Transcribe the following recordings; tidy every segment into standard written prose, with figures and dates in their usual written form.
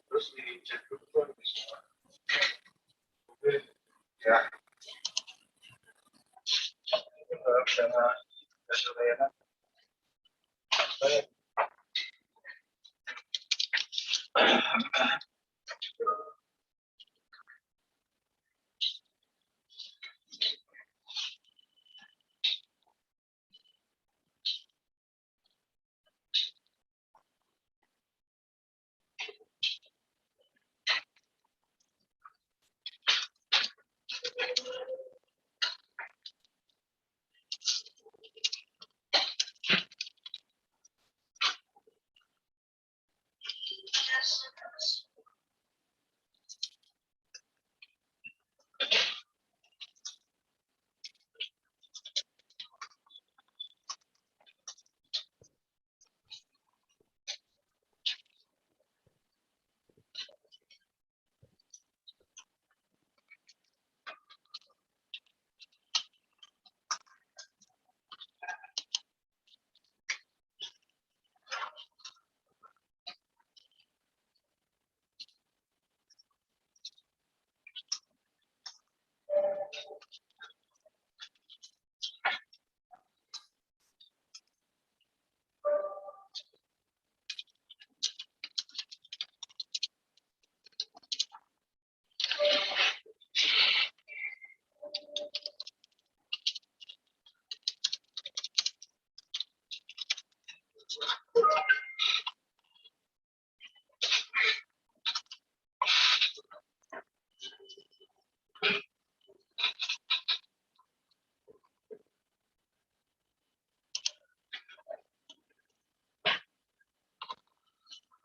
Terus dicek dulu ya.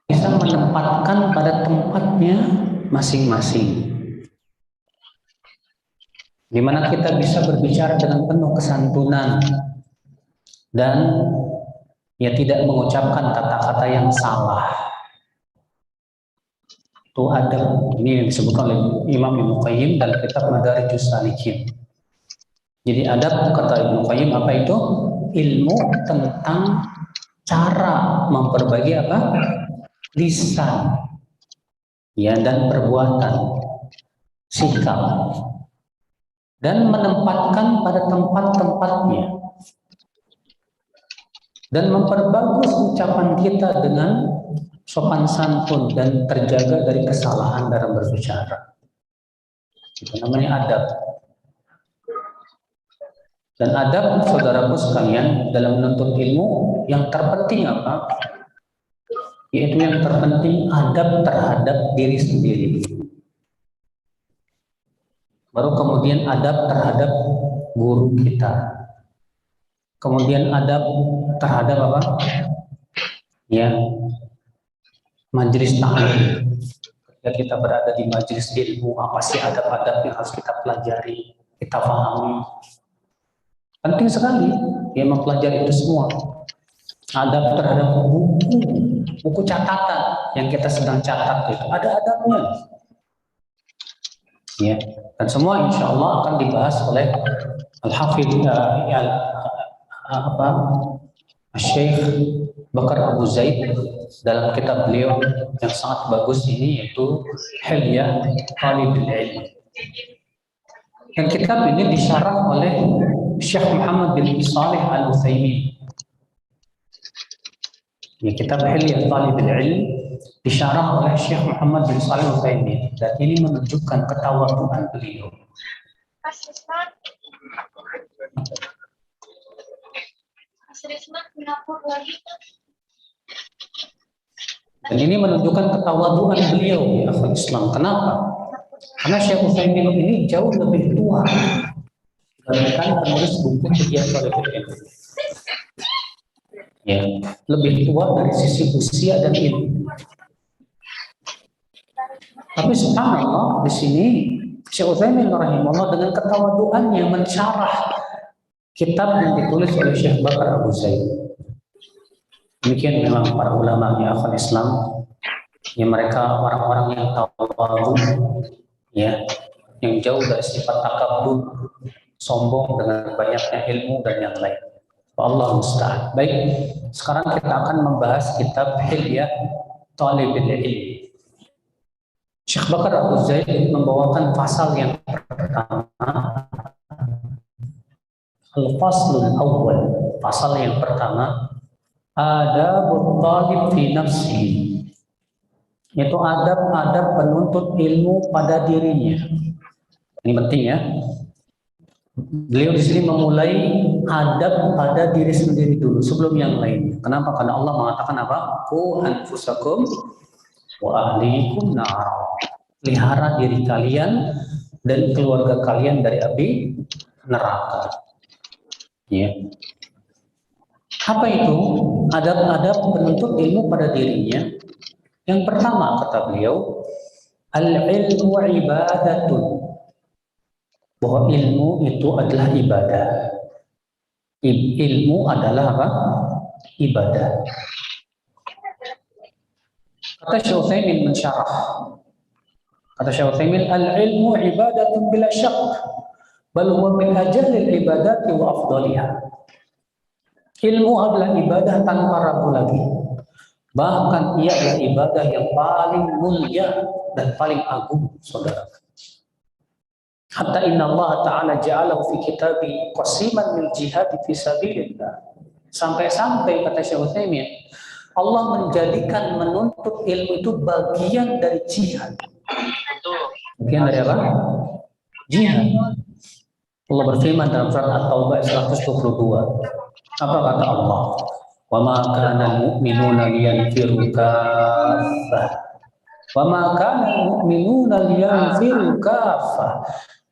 Bisa menempatkan pada tempatnya masing-masing, di mana kita bisa berbicara dengan penuh kesantunan dan ya tidak mengucapkan kata-kata yang salah. Itu adab, ini yang disebutkan oleh Imam Ibnu Qayyim dalam kitab Madarijus Salikin. Jadi adab, kata Ibnu Qayyim, apa itu? Ilmu tentang cara memperbaiki apa? Lisan, ya, dan perbuatan, sikap, dan menempatkan pada tempat-tempatnya, dan memperbagus ucapan kita dengan sopan santun dan terjaga dari kesalahan dalam berbicara. Itu namanya adab. Dan adab, saudaraku sekalian, dalam menuntut ilmu yang terpenting apa? Yaitu yang terpenting adab terhadap diri sendiri. Baru kemudian adab terhadap guru kita. Kemudian adab terhadap apa? Ya, majelis taklim. Ketika kita berada di majelis ilmu, apa sih adab-adab yang harus kita pelajari, kita pahami? Penting sekali ya mempelajari itu semua. Adab terhadap buku catatan yang kita sedang catat itu ada adabnya. Ya, dan semua insya Allah akan dibahas oleh Al-Hafidh Syekh Bakar Abu Zaid dalam kitab beliau yang sangat bagus ini, yaitu Hilyah Talibul Ilm. Dan kitab ini disyarah oleh Syekh Muhammad bin Shalih Al-Utsaimin. Ya, kitab Hilyah Talibul Ilm disyarah oleh Syekh Muhammad bin Shalih Al-Utsaimin, dan ini menunjukkan ketawaduan beliau. Dan ini menunjukkan ketawaduan beliau ya akhwat Islam. Kenapa? Karena Syekh Utsaimin ini jauh lebih tua dibandingkan penulis buku Ihya Thalibul Ilm. Ya, lebih tua dari sisi usia dan ilmu. Tapi subhanallah di sini Syekh Utsaimin rahimahullah dengan ketawaduannya mensyarah kitab yang ditulis oleh Syekh Bakar Abu Zaid. Demikian memang para ulama ya akhwat Islam, ya mereka orang-orang yang tawadhu, ya, yang jauh dari sifat takabur, sombong dengan banyaknya ilmu dan yang lain. Allah musta'an. Baik, sekarang kita akan membahas kitab Hilya Thalibul Ilm. Syekh Bakar Abu Zaid membawakan pasal yang pertama, Al-Faslul Awwal, pasal yang pertama, Adabut Talib fi nafsihi, yaitu adab-adab penuntut ilmu pada dirinya. Ini penting ya. Beliau di sini memulai adab pada diri sendiri dulu sebelum yang lain. Kenapa? Karena Allah mengatakan apa? Qu anfusakum wa ahlikum nar. Pelihara diri kalian dan keluarga kalian dari api neraka. Ya. Apa itu? Adab-adab penuntut ilmu pada dirinya. Yang pertama kata beliau, al-ilmu ibadatun. Bahwa ilmu itu adalah ibadah. Ilmu adalah apa? Ibadah. Kata Syekh Utsaimin mensyarah. Kata Syekh Utsaimin, al-ilmu ibadatun bila syak, bal huwa min ajalil ibadati wa afdaliha. Ilmu adalah ibadah tanpa ragu lagi. Bahkan ia adalah ibadah yang paling mulia dan paling agung, saudara. Hatta inna Allah Ta'ala ja'alahu fi kitabi qasiman min jihad fi sabilillah. Sampai-sampai kata Syekh Utsaimin, Allah menjadikan menuntut ilmu itu bagian dari jihad. Bagian dari apa? Jihad. Allah berfirman dalam surat At-Taubah 122. Apa kata Allah? Wa ma kana al-mu'minuna liyanfiru kaffah. Wa ma kana al-mu'minuna liyanfiru kaffah.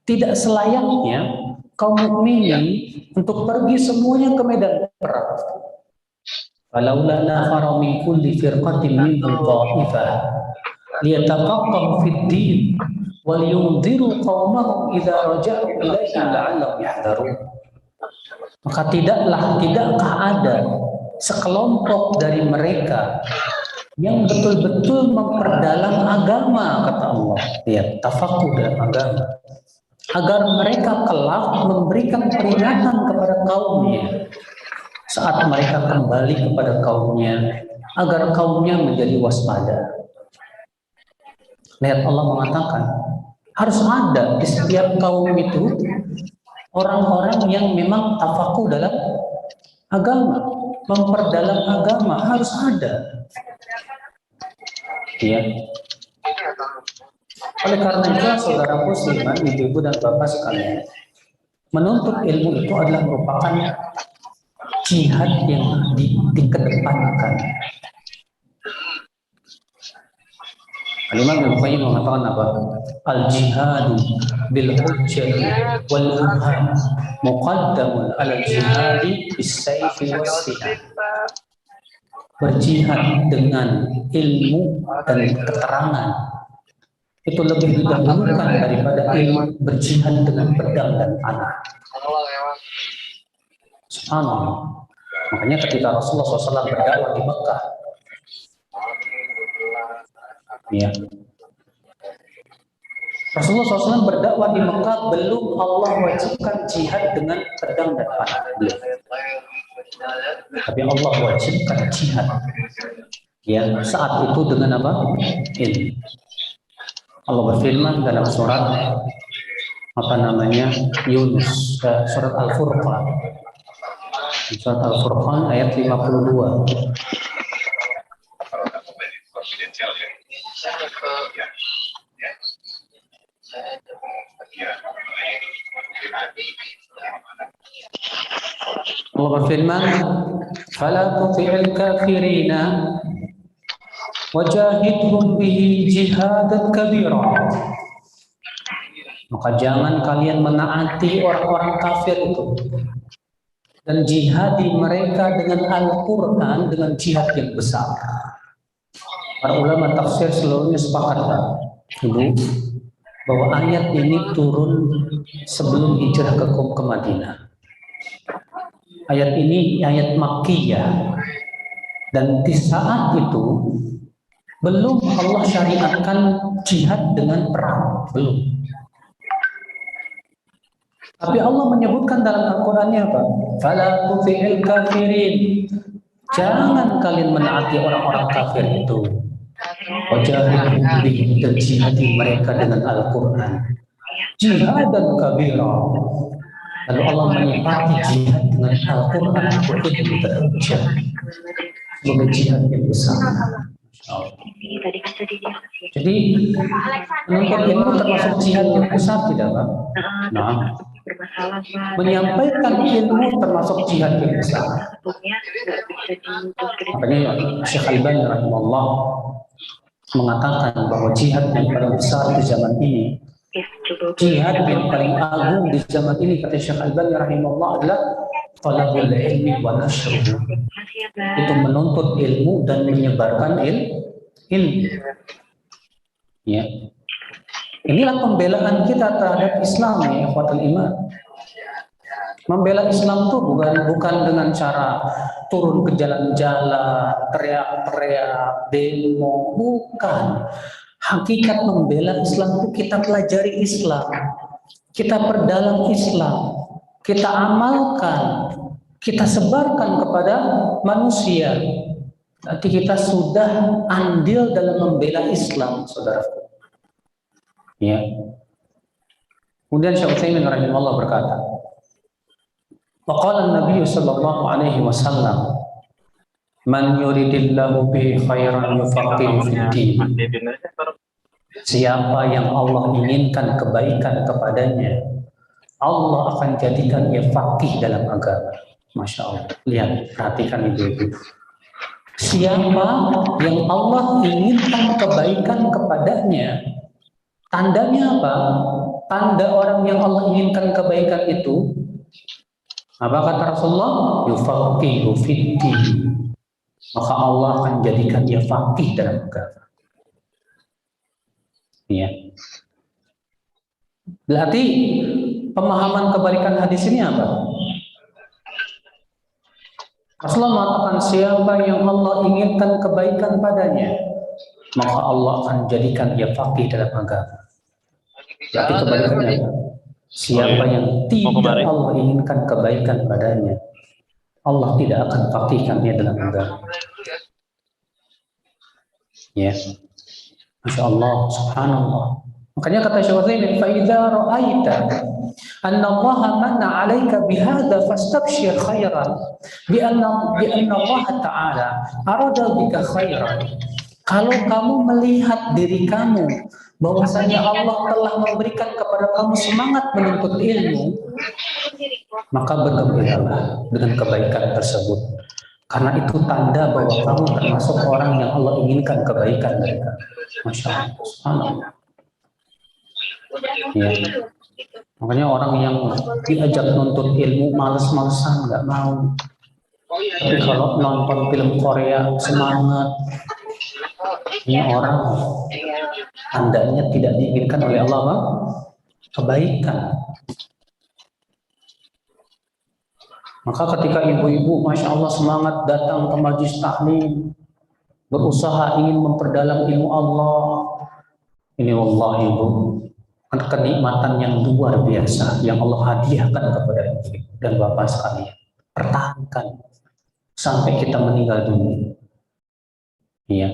Tidak selayaknya kaum mukminin untuk pergi semuanya ke medan perang. Falaula nafara min kulli firqatin minhum ta'ifah liyatafaqahu fid din wa liyunziru qaumahum idza raja'u ilaihim la'allahum yahdharun. Maka tidakkah ada sekelompok dari mereka yang betul-betul memperdalam agama, kata Allah, ya, tafakuh dalam agama, agar mereka kelak memberikan peringatan kepada kaumnya saat mereka kembali kepada kaumnya, agar kaumnya menjadi waspada. Lihat, Allah mengatakan harus ada di setiap kaum itu orang-orang yang memang tafakuh dalam agama, memperdalam agama, harus ada. Ya. Oleh karena itu, saudara musliman, ibu-ibu dan bapak sekalian, menuntut ilmu itu adalah merupakan jihad yang dikedepankan. Al-Imam Ibnu Qayyim mengatakan apa? Al-jihadu bil hujjati wal burhan muqaddamun ala al-jihadi bis-sayfi was-silah. Berjihad dengan ilmu dan keterangan itu lebih didahulukan daripada ilmu berjihad dengan pedang dan panah. Subhanallah. Makanya ketika Rasulullah SAW berdakwah di Mekah, ya, Rasulullah SAW berdakwah di Mekah belum Allah wajibkan jihad dengan pedang dan panah, belum. Tapi Allah wajibkan jihad, ya, saat itu dengan apa? Ilmu. Allah berfirman dalam surat Yunus, surat Al-Furqan. Surat Al-Furqan ayat 52. Allah berfirman, "Fala tuti'il kafirina wajahidhum bihi jihadan kabira. Maka jangan kalian menaati orang-orang kafir itu dan jihadi mereka dengan Al-Quran, dengan jihad yang besar. Para ulama tafsir seluruhnya sepakat, Ibu, bahwa ayat ini turun sebelum hijrah ke Madinah. Ayat ini ayat Makkiyah, dan di saat itu belum Allah syariatkan jihad dengan perang, belum. Tapi Allah menyebutkan dalam Al-Qur'annya apa? Fala tuti'il kafirin. Jangan kalian menaati orang-orang kafir itu. Wajahidhum bihi, dan jihadi mereka dengan Al-Qur'an. Jihad dan kabira. Lalu Allah menyifati jihad dengan Al-Quran itu terjadi sebagai jihad yang besar. Jadi menuntut ilmu termasuk jihad yang besar, tidak Pak? Nah, menyampaikan ilmu termasuk jihad yang besar. Makanya Syekh Al-Albani rahimahullah mengatakan bahwa jihad yang paling besar di zaman ini, jihad yang paling agung di zaman ini, kata Syekh Al-Albani rahimahullah, adalah talabul ilmi wa nashruhu. Itu menuntut ilmu dan menyebarkan ilmu. Ya. Inilah pembelaan kita terhadap Islam, ya ikhwatul iman. Membela Islam itu bukan dengan cara turun ke jalan-jalan, teriak-teriak, demo, bukan. Hakikat membela Islam itu kita pelajari Islam, kita perdalam Islam, kita amalkan, kita sebarkan kepada manusia. Nanti kita sudah andil dalam membela Islam, saudaraku. Ya. Kemudian Syekh Utsaimin rahimahullah berkata, waqala an-nabiy sallallahu alaihi wasallam, man yuridillahu bihi khairan yufaqihu fid-din. Siapa yang Allah inginkan kebaikan kepadanya, Allah akan jadikan ia faqih dalam agama. Masya Allah. Lihat, perhatikan ibu-ibu. Siapa yang Allah inginkan kebaikan kepadanya, tandanya apa? Tanda orang yang Allah inginkan kebaikan itu, apa kata Rasulullah? Yufaqihu fid-din. Maka Allah akan jadikan dia faqih dalam agama. Ya. Berarti pemahaman kebalikan hadis ini apa? Rasulullah mengatakan siapa yang Allah inginkan kebaikan padanya, maka Allah akan jadikan dia faqih dalam agama. Berarti kebalikannya apa? Siapa yang tidak Allah inginkan kebaikan padanya, Allah tidak akan faqihkan dia dalam agama. Ya, Masya Allah, Subhanallah. Makanya kata Syekh Utsaimin, fa idza ra'aita anna Allah manna 'alaika bihadza fastabshir khairan bi anna Allah Ta'ala arada bika khairan. Kalau kamu melihat diri kamu bahwasanya Allah telah memberikan kepada kamu semangat menuntut ilmu, maka bergembiralah dengan kebaikan tersebut. Karena itu tanda bahwa kamu termasuk orang yang Allah inginkan kebaikan mereka. Masya Allah, Subhanallah. Ya. Makanya orang yang diajak nuntut ilmu males-malesan, nggak mau. Tapi kalau nonton film Korea semangat, ini orang tandanya tidak diinginkan oleh Allah, Bang. Kebaikan. Maka ketika ibu-ibu, Masya Allah, semangat datang ke majelis taklim, berusaha ingin memperdalam ilmu Allah, ini wallahi ibu, kenikmatan yang luar biasa yang Allah hadiahkan kepada ibu dan bapak sekalian. Pertahankan sampai kita meninggal dunia. Iya.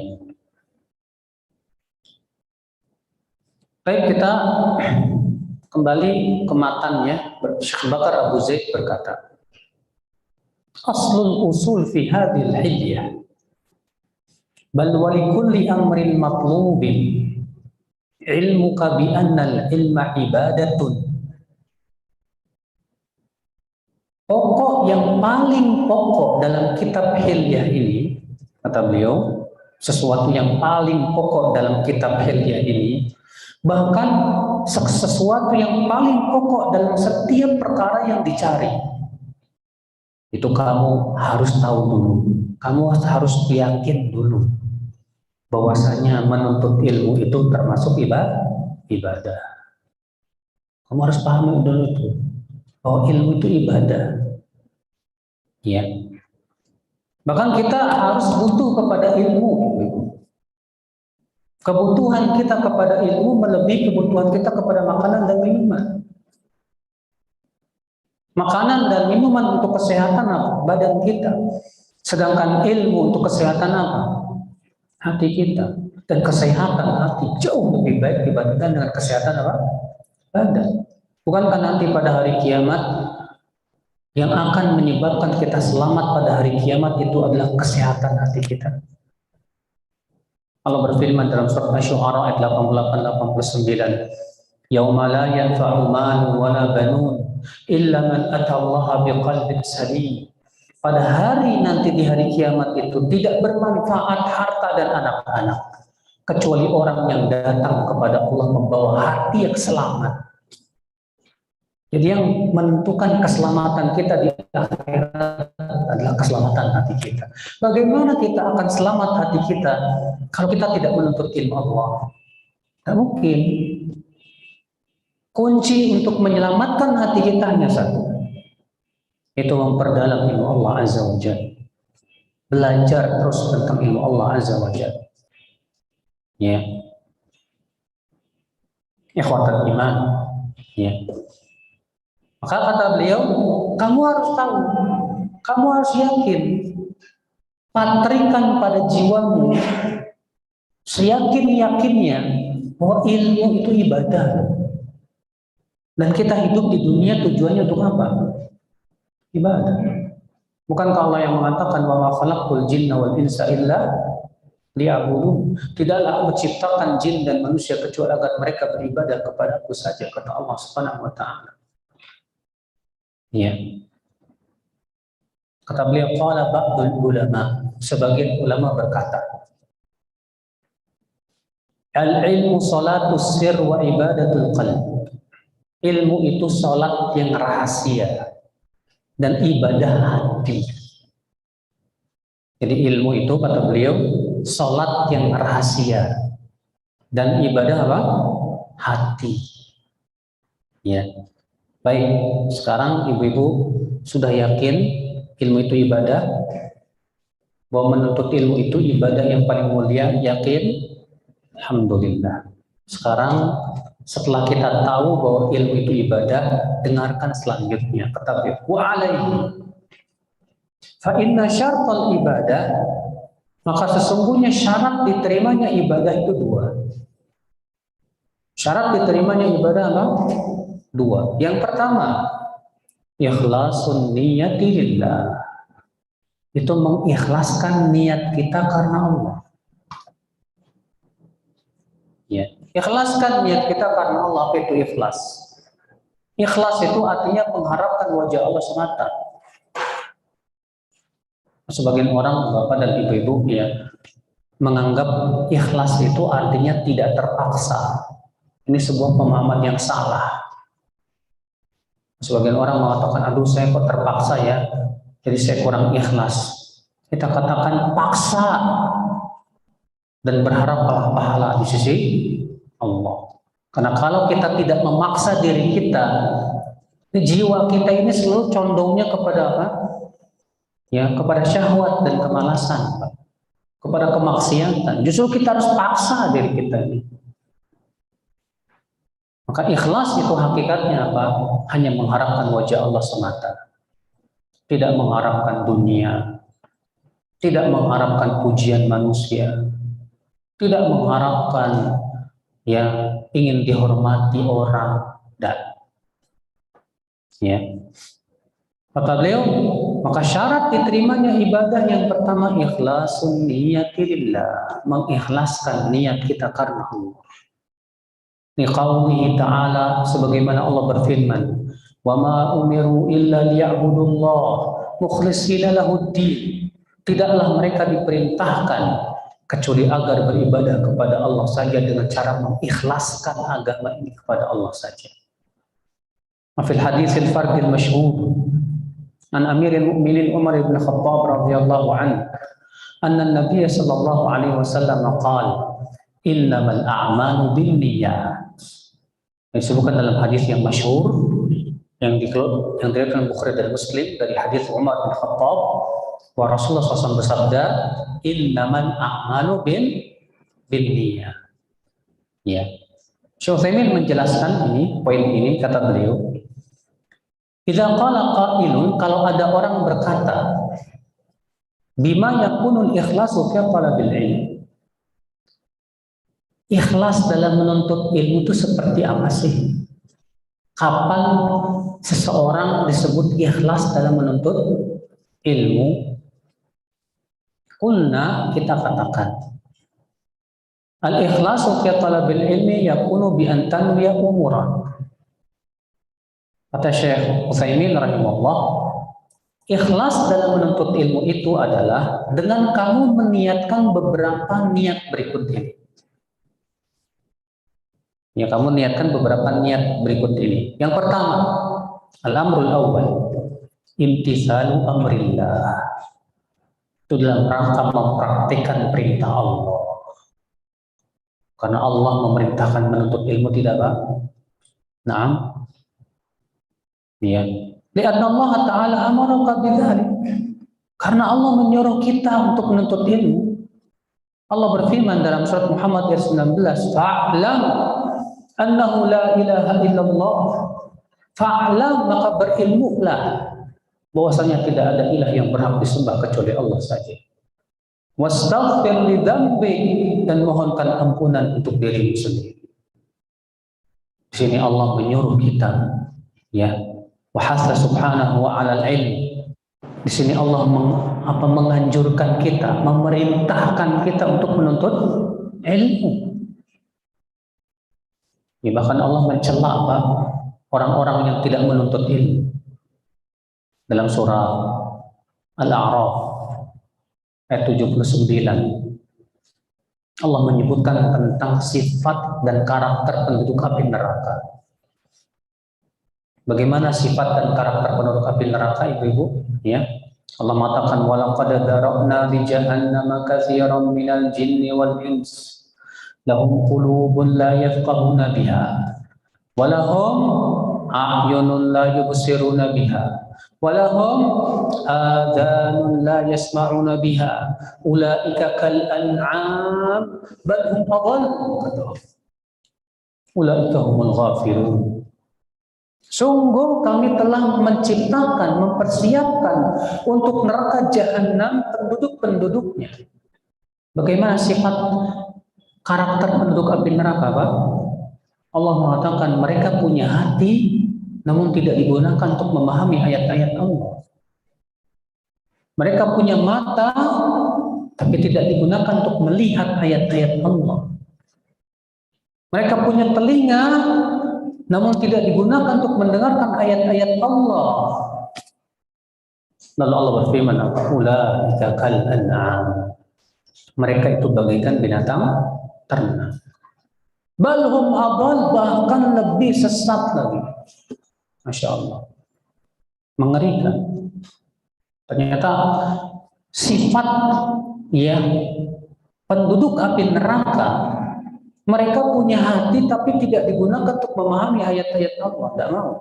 Baik, kita kembali ke matannya. Syekh Bakar Abu Zaid berkata, aslul usul fi hadhil hidyah bal wa likulli amrin matlubin ilmuka bi anna al-ilma ibadatun. Pokok yang paling pokok dalam kitab Hilyah ini, kata beliau, sesuatu yang paling pokok dalam kitab Hilya ini, bahkan sesuatu yang paling pokok dalam setiap perkara yang dicari. Itu kamu harus tahu dulu, kamu harus yakin dulu bahwasanya menuntut ilmu itu termasuk ibadah. Kamu harus pahami dulu itu, bahwa ilmu itu ibadah. Ya. Bahkan kita harus butuh kepada ilmu. Kebutuhan kita kepada ilmu melebihi kebutuhan kita kepada makanan dan minuman. Makanan dan minuman untuk kesehatan apa? Badan kita. Sedangkan ilmu untuk kesehatan apa? Hati kita. Dan kesehatan hati jauh lebih baik dibandingkan dengan kesehatan apa? Badan. Bukankah nanti pada hari kiamat yang akan menyebabkan kita selamat pada hari kiamat itu adalah kesehatan hati kita? Allah berfirman dalam surat Asy-Syu'ara ayat 88-89, "Yauma la yanfa'u malun wala banun illa man atallaha biqalbin salim." Pada hari nanti di hari kiamat itu tidak bermanfaat harta dan anak-anak kecuali orang yang datang kepada Allah membawa hati yang selamat. Jadi yang menentukan keselamatan kita di akhirat adalah keselamatan hati kita. Bagaimana kita akan selamat hati kita kalau kita tidak menuntut ilmu Allah? Tidak mungkin. Kunci untuk menyelamatkan hati kita hanya satu, itu memperdalam ilmu Allah Azza wa Jalla. Belajar terus tentang ilmu Allah Azza wa Jalla. Ya. Ikhwatul iman. Ya. Maka kata beliau, kamu harus tahu, kamu harus yakin, patrikan pada jiwamu, seyakin-yakinnya bahwa ilmu itu ibadah. Dan kita hidup di dunia tujuannya untuk apa? Ibadah. Bukankah Allah yang mengatakan, wa ma khalaqtul jinna wal insa illa liya'budun? Tidaklah menciptakan jin dan manusia kecuali agar mereka beribadah kepada Aku saja, kata Allah Subhanahu wa taala. Ya. Kata beliau, qala ba'dul ulama, sebagian ulama berkata, al-ilmu salatus sir wa ibadatul qalb. Ilmu itu salat yang rahasia dan ibadah hati. Jadi ilmu itu kata beliau salat yang rahasia dan ibadah apa? Hati. Ya. Baik, sekarang ibu-ibu sudah yakin ilmu itu ibadah, bahwa menuntut ilmu itu ibadah yang paling mulia, yakin? Alhamdulillah. Sekarang setelah kita tahu bahwa ilmu itu ibadah, dengarkan selanjutnya. Kata beliau, wa alaihi fa inna syartal ibadah, maka sesungguhnya syarat diterimanya ibadah itu dua. Syarat diterimanya ibadah apa? Dua. Yang pertama, ikhlasun niyati lillah. Itu mengikhlaskan niat kita karena Allah. Ya, ikhlaskan niat kita karena Allah, itu ikhlas. Ikhlas itu artinya mengharapkan wajah Allah semata. Sebagian orang, bapak dan ibu-ibu, ya, menganggap ikhlas itu artinya tidak terpaksa. Ini sebuah pemahaman yang salah. Sebagian orang mengatakan, aduh saya kok terpaksa ya, jadi saya kurang ikhlas. Kita katakan paksa dan berharap pahala di sisi Allah. Karena kalau kita tidak memaksa diri kita, jiwa kita ini selalu condongnya kepada apa? Ya, kepada syahwat dan kemalasan, Pak. Kepada kemaksiatan. Justru kita harus paksa diri kita ini. Maka ikhlas itu hakikatnya apa? Hanya mengharapkan wajah Allah semata. Tidak mengharapkan dunia. Tidak mengharapkan pujian manusia. Tidak mengharapkan ya ingin dihormati orang dan ya. Kata beliau, maka syarat diterimanya ibadah yang pertama ikhlasun niyati lillah, mengikhlaskan niat kita karena Allah. Liqaulihi ta'ala, sebagaimana Allah berfirman, wa ma umiru illa liya'budullah mukhlishina lahuddin. Tidaklah mereka diperintahkan kecuali agar beribadah kepada Allah saja dengan cara mengikhlaskan agama ini kepada Allah saja. Fil haditsil fardil masyhur an Amirul Mukminin Umar bin Khattab radhiyallahu anhu anna an-nabiy sallallahu alaihi wasallam qala innamal a'malu binniyat. Disebutkan dalam hadis yang masyhur yang diriwayatkan Bukhari dan Muslim dari hadis Umar bin Khattab bahwa Rasulullah SAW bersabda innamal a'malu binniyat. Ya. Syekh Utsaimin menjelaskan poin ini kata beliau, idza qala qailun, kalau ada orang berkata, bima yakunul ikhlasu fi talabil ilm. Ikhlas dalam menuntut ilmu itu seperti apa sih? Kapan seseorang disebut ikhlas dalam menuntut ilmu? Qulna, kita katakan, al-ikhlasu fi talabil ilmi yakunu bi an tanwiya umuran. Kata Syekh Utsaimin rahimahullah, ikhlas dalam menuntut ilmu itu adalah dengan kamu meniatkan beberapa niat berikut ini. Ya, kamu niatkan beberapa niat berikut ini. Yang pertama, al-amrul awwal, imtithalu amrillah. Itu dalam rangka mempraktikkan perintah Allah. Karena Allah memerintahkan menuntut ilmu, tidak Pak? Naam. Ya. Lianna Allah Ta'ala amaraka bidzalik. Karena Allah menyuruh kita untuk menuntut ilmu. Allah berfirman dalam surat Muhammad ayat 19, fa'lam annahu la ilaha illallah. Fa'lam, maka berilmulah bahwasanya tidak ada ilah yang berhak disembah kecuali Allah saja. Wastaghfir li dzambi, dan mohonkan ampunan untuk dirimu sendiri. Di sini Allah menyuruh kita, ya, wa hasa subhanahu wa 'alal ilm. Di sini Allah menganjurkan kita, memerintahkan kita untuk menuntut ilmu. Ya, bahkan Allah mencela orang-orang yang tidak menuntut ilmu. Dalam surah Al-A'raf ayat 79, Allah menyebutkan tentang sifat dan karakter penduduk api neraka. Bagaimana sifat dan karakter penduduk api neraka, ibu-ibu? Ya, Allah mengatakan walaqad dara'na li jahannama katsiran minal jinni wal ins lahum qulubun la yafqahuna biha wa lahum a'yunun la yubsiruna biha wa lahum adhanun la yasma'una biha ulaika kal an'am bal hum adall ulaika humul ghafilun. Sungguh kami telah menciptakan, mempersiapkan untuk neraka jahanam penduduk-penduduknya. Bagaimana sifat karakter penduduk api neraka, Pak? Allah mengatakan mereka punya hati namun tidak digunakan untuk memahami ayat-ayat Allah. Mereka punya mata tapi tidak digunakan untuk melihat ayat-ayat Allah. Mereka punya telinga namun tidak digunakan untuk mendengarkan ayat-ayat Allah. Lalu Allah berfirman, ulaika kal an'am. Mereka itu bagaikan binatang ternak. Bal hum adall, bahkan lebih sesat lagi. Masya Allah. Mengerikan. Ternyata sifat penduduk api neraka, mereka punya hati tapi tidak digunakan untuk memahami ayat-ayat Allah. Tidak mau.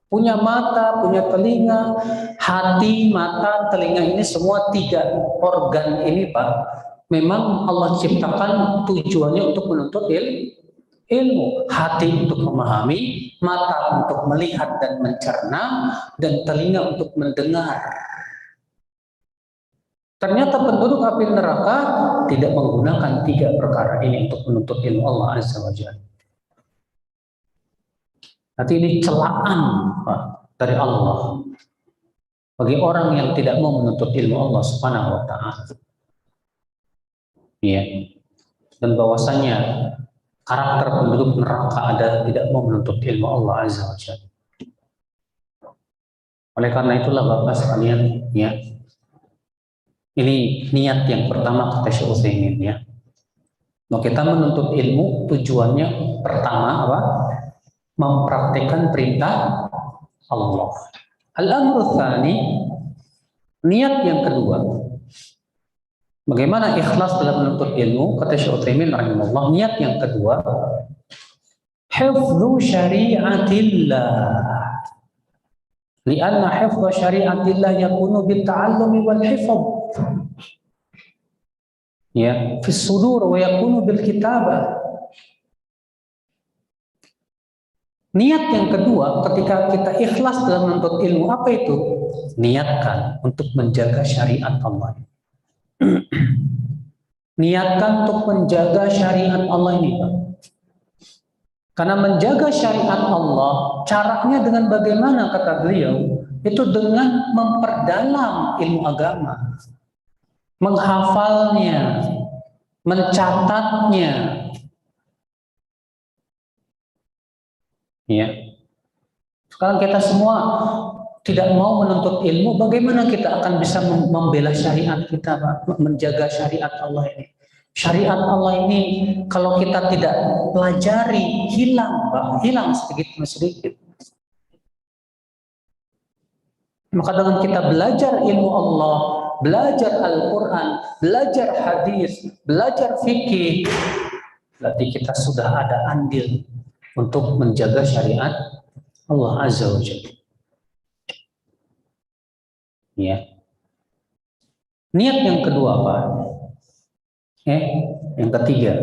Punya mata, punya telinga, hati, mata, telinga, ini semua 3 organ ini, Pak, memang Allah ciptakan tujuannya untuk menuntut ilmu. Hati untuk memahami, mata untuk melihat dan mencerna, dan telinga untuk mendengar. Ternyata penduduk api neraka tidak menggunakan 3 perkara ini untuk menuntut ilmu Allah Azza wa Jalla. Nanti ini celaan, Pak, dari Allah bagi orang yang tidak mau menuntut ilmu Allah Subhanahu wa Ta'ala. Ya. Dan bahwasanya karakter penduduk neraka adalah tidak mau menuntut ilmu Allah Azza wa Jalla. Oleh karena itulah Bapak sekalian, ya, Ini niat yang pertama kata Syekh Utsaimin ya. Nah, kita menuntut ilmu tujuannya pertama apa? Mempraktikkan perintah Allah. Al-amru tsani, niat yang kedua. Bagaimana ikhlas dalam menuntut ilmu? Kata Syekh Utsaimin rahimahullah, niat yang kedua, hifdzu syari'atillah. Lianna hifdza syari'atillah yakunu bil ta'allumi wal hifdz. Ya, fi sudur wa yakunu bil kitabah. Niat yang kedua ketika kita ikhlas dalam menuntut ilmu apa itu? Niatkan untuk menjaga syariat Allah. Niatkan untuk menjaga syariat Allah ini, Pak. Karena menjaga syariat Allah, caranya dengan bagaimana kata beliau? Itu dengan memperdalam ilmu agama, menghafalnya, mencatatnya. Ya. Sekarang kita semua tidak mau menuntut ilmu, bagaimana kita akan bisa membela syariat kita, Pak? Menjaga syariat Allah ini? Syariat Allah ini kalau kita tidak pelajari hilang, Pak, hilang sedikit demi sedikit. Maka dengan kita belajar ilmu Allah, belajar Al-Quran, belajar hadis, belajar fikih, berarti kita sudah ada andil untuk menjaga syariat Allah Azza wa Jalla. Ya. Niat yang kedua apa? Yang ketiga.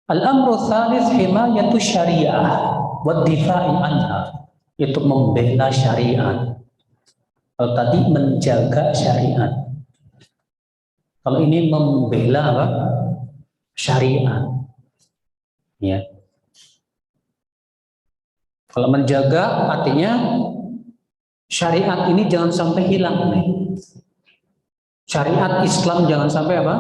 Al-amru tsalits himayatu syariah wa difa'i anha. Itu membela syariat. Kalau tadi menjaga syariat. Kalau ini membela apa? Syariat. Ya. Kalau menjaga artinya syariat ini jangan sampai hilang nih. Syariat Islam jangan sampai apa?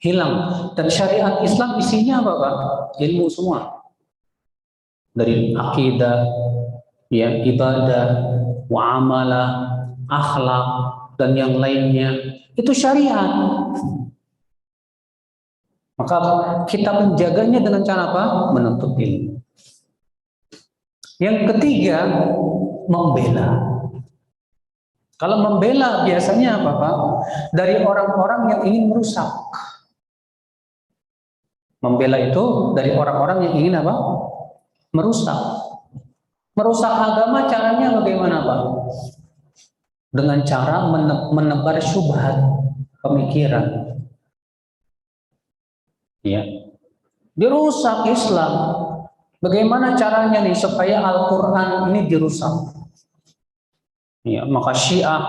Hilang. Dan syariat Islam isinya apa, Pak? Ilmu semua. Dari akidah, ya, ibadah, muamalah, akhlak, dan yang lainnya. Itu syariat. Maka kita menjaganya dengan cara apa? Menuntut ilmu. Yang ketiga, membela. Kalau membela biasanya apa, Pak? Dari orang-orang yang ingin merusak. Membela itu dari orang-orang yang ingin apa? Merusak. Merusak agama caranya bagaimana, Pak? Dengan cara menebar syubhat pemikiran. Ya. Dirusak Islam. Bagaimana caranya nih supaya Al-Quran ini dirusak? Ya, maka Syiah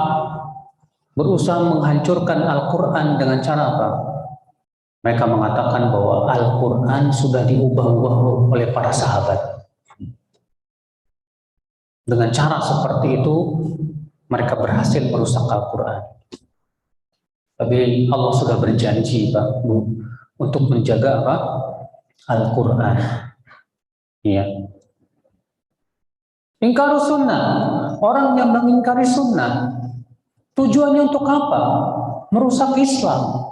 berusaha menghancurkan Al-Quran dengan cara apa? Mereka mengatakan bahwa Al-Quran sudah diubah-ubah oleh para sahabat. Dengan cara seperti itu, mereka berhasil merusak Al-Quran. Tapi Allah sudah berjanji, Pak, untuk menjaga apa? Al-Quran. Ya. Ingkar sunnah, orang yang mengingkari sunnah, tujuannya untuk apa? Merusak Islam.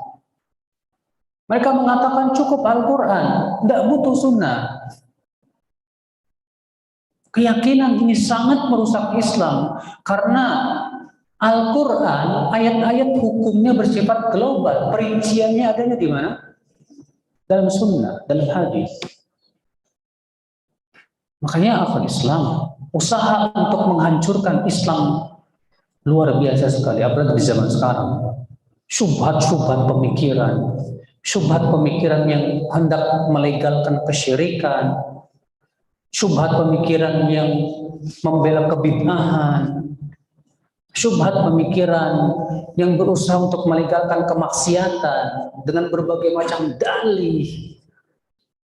Mereka mengatakan cukup Al-Quran, tidak butuh sunnah. Keyakinan ini sangat merusak Islam karena Al-Quran, ayat-ayat hukumnya bersifat global, perinciannya adanya di mana? Dalam sunnah, dalam hadis. Makanya akal Islam, usaha untuk menghancurkan Islam luar biasa sekali, apalagi di zaman sekarang. Syubhat-syubhat pemikiran yang hendak melegalkan kesyirikan, syubhat pemikiran yang membela kebid'ahan, syubhat pemikiran yang berusaha untuk melegalkan kemaksiatan dengan berbagai macam dalih.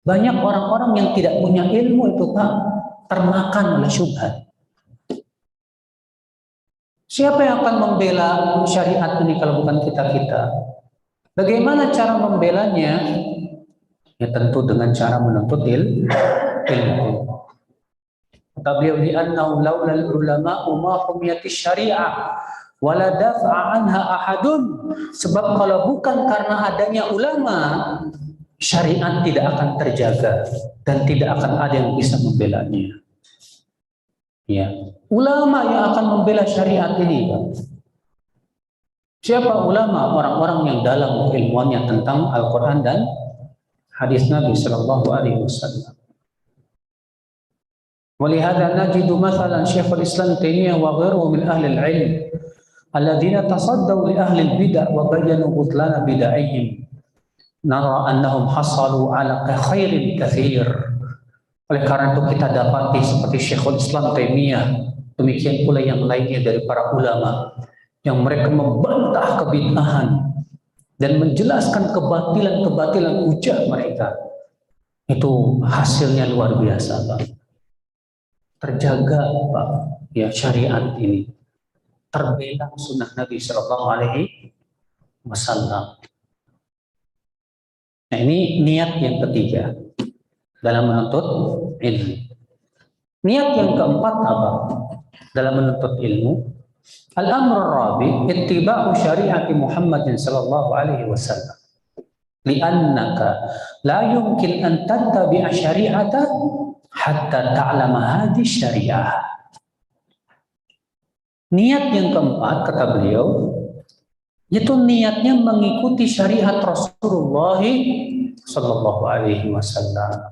Banyak orang-orang yang tidak punya ilmu itu, Pak, termakan oleh syubhat. Siapa yang akan membela syariat ini kalau bukan kita-kita? Bagaimana cara membelanya? Ya tentu dengan cara menuntut ilmu. Kata beliau, li'annahu laulal ulama'u ma humiyatish syari'ah wala daf'a anha ahadun. Sebab kalau bukan karena adanya ulama, syariat tidak akan terjaga dan tidak akan ada yang bisa membelanya. Ya, ulama yang akan membela syariat ini, Pak. Siapa ulama? Orang-orang yang dalam keilmuannya tentang Al-Quran dan hadis Nabi Sallallahu Alaihi Wasallam. Walihada najidu mathalan Syekhul Islam Taimiyah wa ghairuhu min ahli al-ilm alladzina tasaddaw li ahli al-bid'ah wa bayyanu butlana bid'ahihim. Nara annahum hasalu ala khairin katsir. Oleh karena itu kita dapati seperti Syekhul Islam Taimiyah, demikian pula yang lainnya dari para ulama yang mereka membantah kebid'ahan dan menjelaskan kebatilan-kebatilan hujah mereka. Itu hasilnya luar biasa, Pak. Terjaga, Pak, ya syariat ini. Terbela sunnah Nabi Sallallahu Alaihi Wasallam. Nah, ini niat yang ketiga dalam menuntut ilmu. Niat yang keempat apa? Dalam menuntut ilmu, al-amr rabi ittiba'u syariati Muhammadin sallallahu alaihi wasallam. Li'annaka la yumkin an tattabi'a syari'ata hatta ta'lama hadhihi syari'ah. Niat yang keempat kata beliau itu niatnya mengikuti syariat Rasulullah sallallahu alaihi wasallam.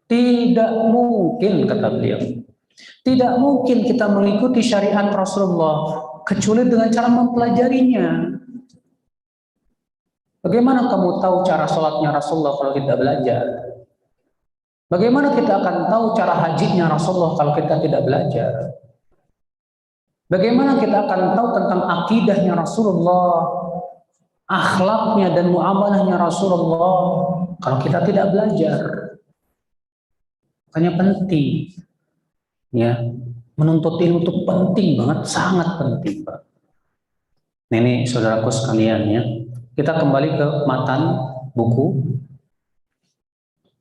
Tidak mungkin kata beliau. Tidak mungkin kita mengikuti syariat Rasulullah kecuali dengan cara mempelajarinya. Bagaimana kamu tahu cara sholatnya Rasulullah kalau kita belajar? Bagaimana kita akan tahu cara hajinya Rasulullah kalau kita tidak belajar? Bagaimana kita akan tahu tentang akidahnya Rasulullah, akhlaknya dan muamalahnya Rasulullah kalau kita tidak belajar? Makanya penting. Ya, menuntut ilmu itu penting banget, sangat penting, Pak. Nah, ini saudaraku sekalian ya, kita kembali ke matan buku.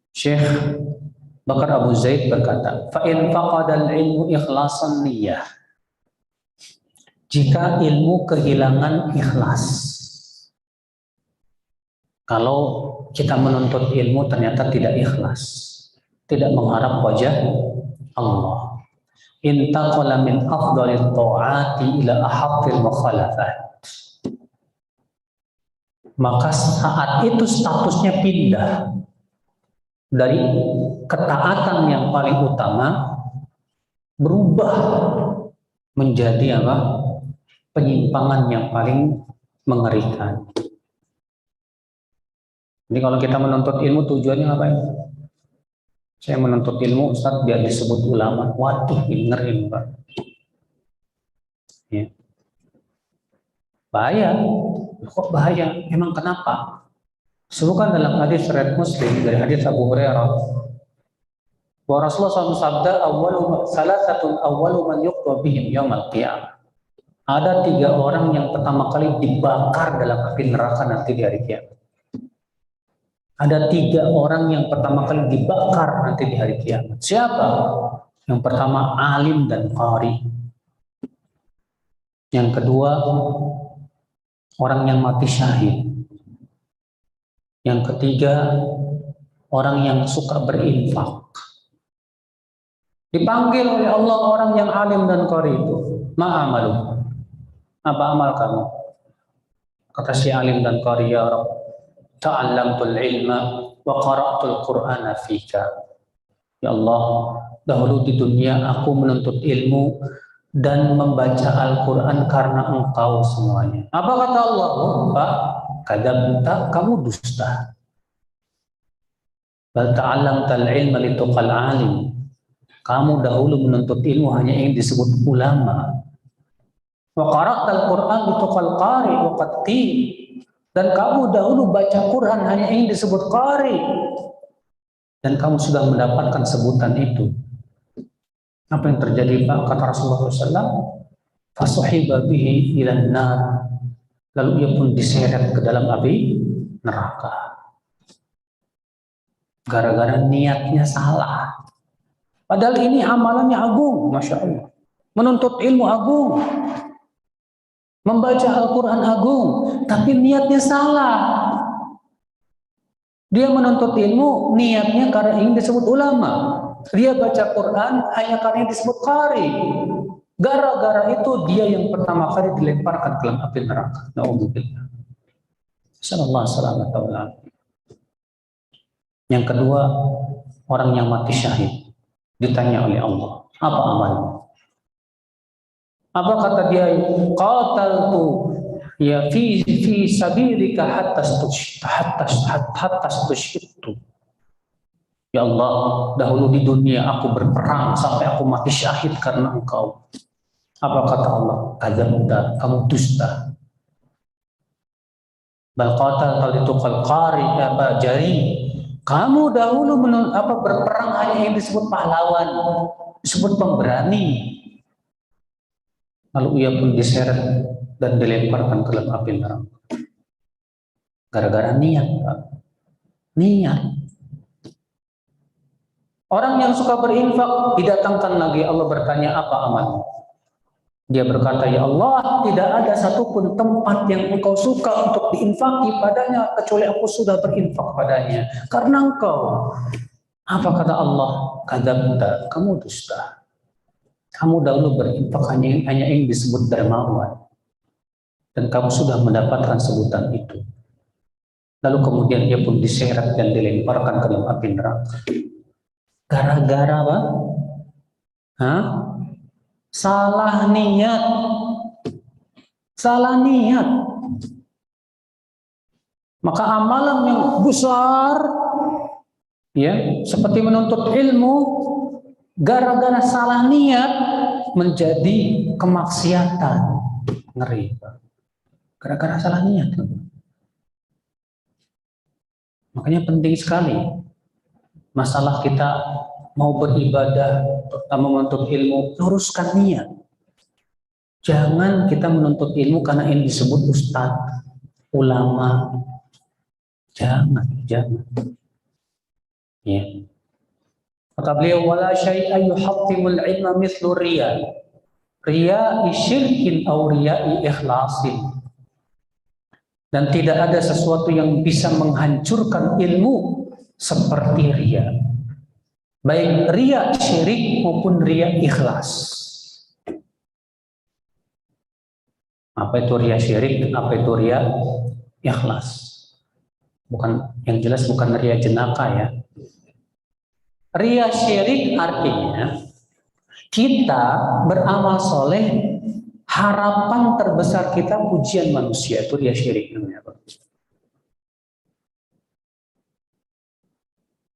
Syekh Bakar Abu Zaid berkata, fa in faqadal ilmu ikhlasan niyyah. Jika ilmu kehilangan ikhlas. Kalau kita menuntut ilmu ternyata tidak ikhlas, tidak mengharap wajah Allah. Intaqala min afdhalit ta'ati ila ahaqqil mukhalafat. Maka saat itu statusnya pindah dari ketaatan yang paling utama berubah menjadi apa? Penyimpangan yang paling mengerikan. Jadi kalau kita menuntut ilmu tujuannya apa ya? Saya menuntut ilmu, Ustaz, biar disebut ulama. Waduh, ngeri, Pak. Ya. Bahaya. Kok bahaya? Emang kenapa? Sebutkan dalam hadis riwayat Muslim dari hadis Abu Hurairah bahwa Rasulullah SAW sabda, salasatun awwalu man yuqda bihim yaumal qiyamah. Ada 3 orang yang pertama kali dibakar dalam api neraka nanti di hari kiamat. Ada 3 orang yang pertama kali dibakar nanti di hari kiamat. Siapa? Yang pertama alim dan qari. Yang kedua orang yang mati syahid. Yang ketiga orang yang suka berinfak. Dipanggil oleh Allah orang yang alim dan qari itu. Ma'amalu. Apa amal kamu? Kata si alim dan qari, ya Rabb, ta'allamtul ilma wa qara'tul qur'ana fika. Ya Allah, dahulu di dunia aku menuntut ilmu dan membaca Al-Quran karena engkau semuanya. Apa kata Allah? Pak, kadzabta, kamu dusta. Bal ta'allamtal ilma lituqal alim. Kamu dahulu menuntut ilmu hanya ingin disebut ulama. Wa qara'tal Qur'an lituqal qari wa qatti. Dan kamu dahulu baca Quran hanya ingin disebut qari. Dan kamu sudah mendapatkan sebutan itu. Apa yang terjadi, Pak? Kata Rasulullah SAW, fasuhiba bihi ilan nar. Lalu ia pun diseret ke dalam api neraka. Gara-gara niatnya salah. Padahal ini amalannya agung, Masya Allah. Menuntut ilmu agung, membaca Al-Quran agung, tapi niatnya salah. Dia menuntut ilmu, niatnya karena ingin disebut ulama. Dia baca Quran hanya karena disebut qari. Gara-gara itu dia yang pertama kali dilemparkan ke dalam api neraka. Na'udzubillah. Sallallahu alaihi wasallam. Yang kedua, orang yang mati syahid ditanya oleh Allah, apa amalmu? Apa kata dia? Qataltu ya fi sabilika hatta stushhidtu. Ya Allah, dahulu di dunia aku berperang sampai aku mati syahid karena Engkau. Apa kata Allah? Kadzabta, kamu dusta. Bal qataltu qalqari jari. Kamu dahulu berperang hanya yang disebut pahlawan, disebut pemberani. Lalu ia pun diseret dan dilemparkan ke dalam api neraka. Gara-gara niat, Pak. Niat. Orang yang suka berinfak didatangkan lagi, Allah bertanya, apa amalmu? Dia berkata, ya Allah, tidak ada satupun tempat yang Engkau suka untuk diinfaki padanya kecuali aku sudah berinfak padanya. Karena Engkau. Apa kata Allah? Kadzabta, kamu dusta. Kamu dahulu berinfak hanya yang disebut dermawan. Dan kamu sudah mendapatkan sebutan itu. Lalu kemudian ia pun diseret dan dilemparkan ke dalam api neraka. Gara-gara apa? Hah? Salah niat. Salah niat. Maka amalan yang besar, ya, seperti menuntut ilmu, gara-gara salah niat menjadi kemaksiatan. Ngeri, Pak. Gara-gara salah niat. Makanya penting sekali masalah kita mau beribadah, menuntut ilmu, luruskan niat. Jangan kita menuntut ilmu karena ini disebut ustadz, ulama. Jangan. Ya. Kata beliau, wala syai'a yuhattimul ilma mithlu riya. Riya'i syirkin aw riya'i ikhlasin. Dan tidak ada sesuatu yang bisa menghancurkan ilmu seperti riya. Baik riya syirik maupun riya ikhlas. Apa itu riya syirik? Apa itu riya ikhlas? Bukan, yang jelas bukan riya jenaka ya. Riya syirik artinya kita beramal soleh, harapan terbesar kita pujian manusia, itu riya syirik namanya.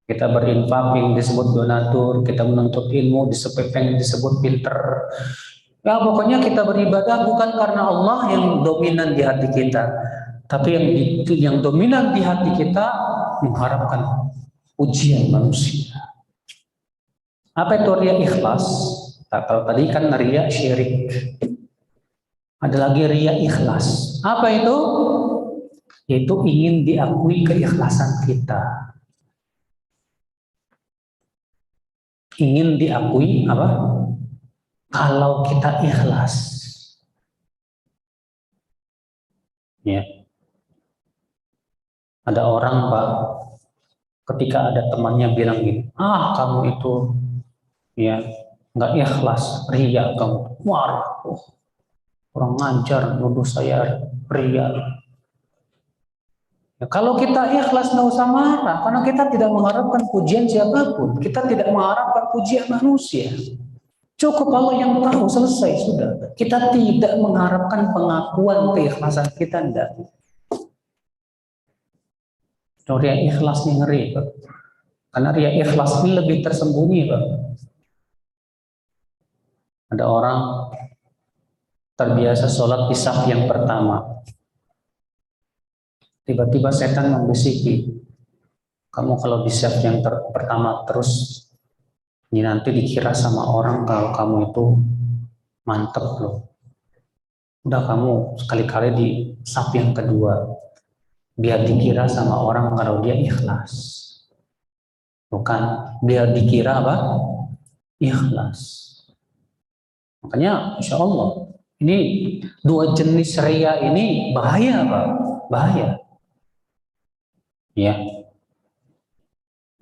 Kita berinfak yang disebut donatur, kita menuntut ilmu yang disebut pinter. Ya pokoknya kita beribadah bukan karena Allah yang dominan di hati kita, tapi yang dominan di hati kita mengharapkan pujian manusia. Apa itu riya ikhlas? Nah, kalau tadi kan riya syirik. Ada lagi riya ikhlas. Apa itu? Yaitu ingin diakui keikhlasan kita. Ingin diakui apa? Kalau kita ikhlas. Ya. Ada orang, Pak, ketika ada temannya bilang gini, kamu itu ya nggak ikhlas, riya kamu. Wah, kurang ngajar nuduh saya riya. Ya, kalau kita ikhlas nggak usah marah, karena kita tidak mengharapkan pujian siapapun, kita tidak mengharapkan pujian manusia. Cukup Allah yang tahu, selesai sudah. Kita tidak mengharapkan pengakuan keikhlasan kita, enggak. Riya ikhlas ini ngeri, Pak. Karena riya ikhlas ini lebih tersembunyi, Pak. Ada orang terbiasa sholat di saf yang pertama. Tiba-tiba setan membisiki, kamu kalau di saf yang pertama terus, ini nanti dikira sama orang kalau kamu itu mantep loh. Udah kamu sekali-kali di saf yang kedua, biar dikira sama orang kalau dia ikhlas. Bukan biar dikira apa? ikhlas. Makanya Insya Allah ini dua jenis riya ini bahaya, Pak. Bahaya. Ya.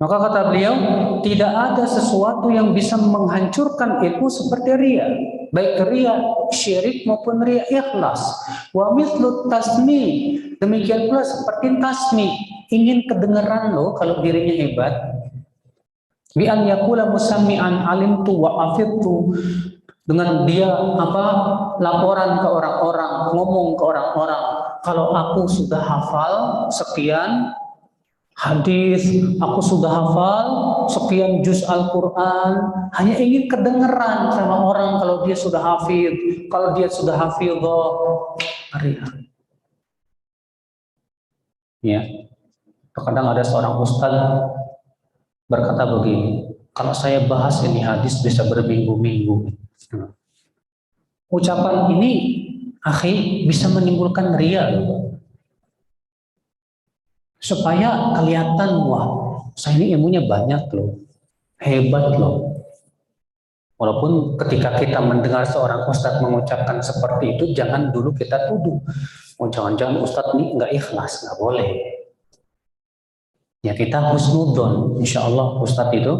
Maka kata beliau, tidak ada sesuatu yang bisa menghancurkan ilmu seperti riya. Baik riya syirik maupun riya ikhlas. Wa mithlu tasmi, demikian pula seperti tasmi, ingin kedengaran loh kalau dirinya hebat. Bi an yaqula musammi'an alimtu wa afidtu, dengan dia laporan ke orang-orang, ngomong ke orang-orang, kalau aku sudah hafal sekian hadis, aku sudah hafal sekian juz Al-Quran, hanya ingin kedengeran sama orang kalau dia sudah hafid, kalau dia sudah hafidhah. Hari-hari. Ya, terkadang ada seorang ustaz berkata begini, kalau saya bahas ini hadis bisa berminggu-minggu. Ucapan ini, akhi, bisa menimbulkan riya loh. Supaya kelihatan, wah, saya ini ilmunya banyak loh, hebat loh. Walaupun ketika kita mendengar seorang ustadz mengucapkan seperti itu, jangan dulu kita tuduh, oh jangan-jangan ustadz ini nggak ikhlas, nggak boleh. Ya kita husnudzon, insya Allah ustadz itu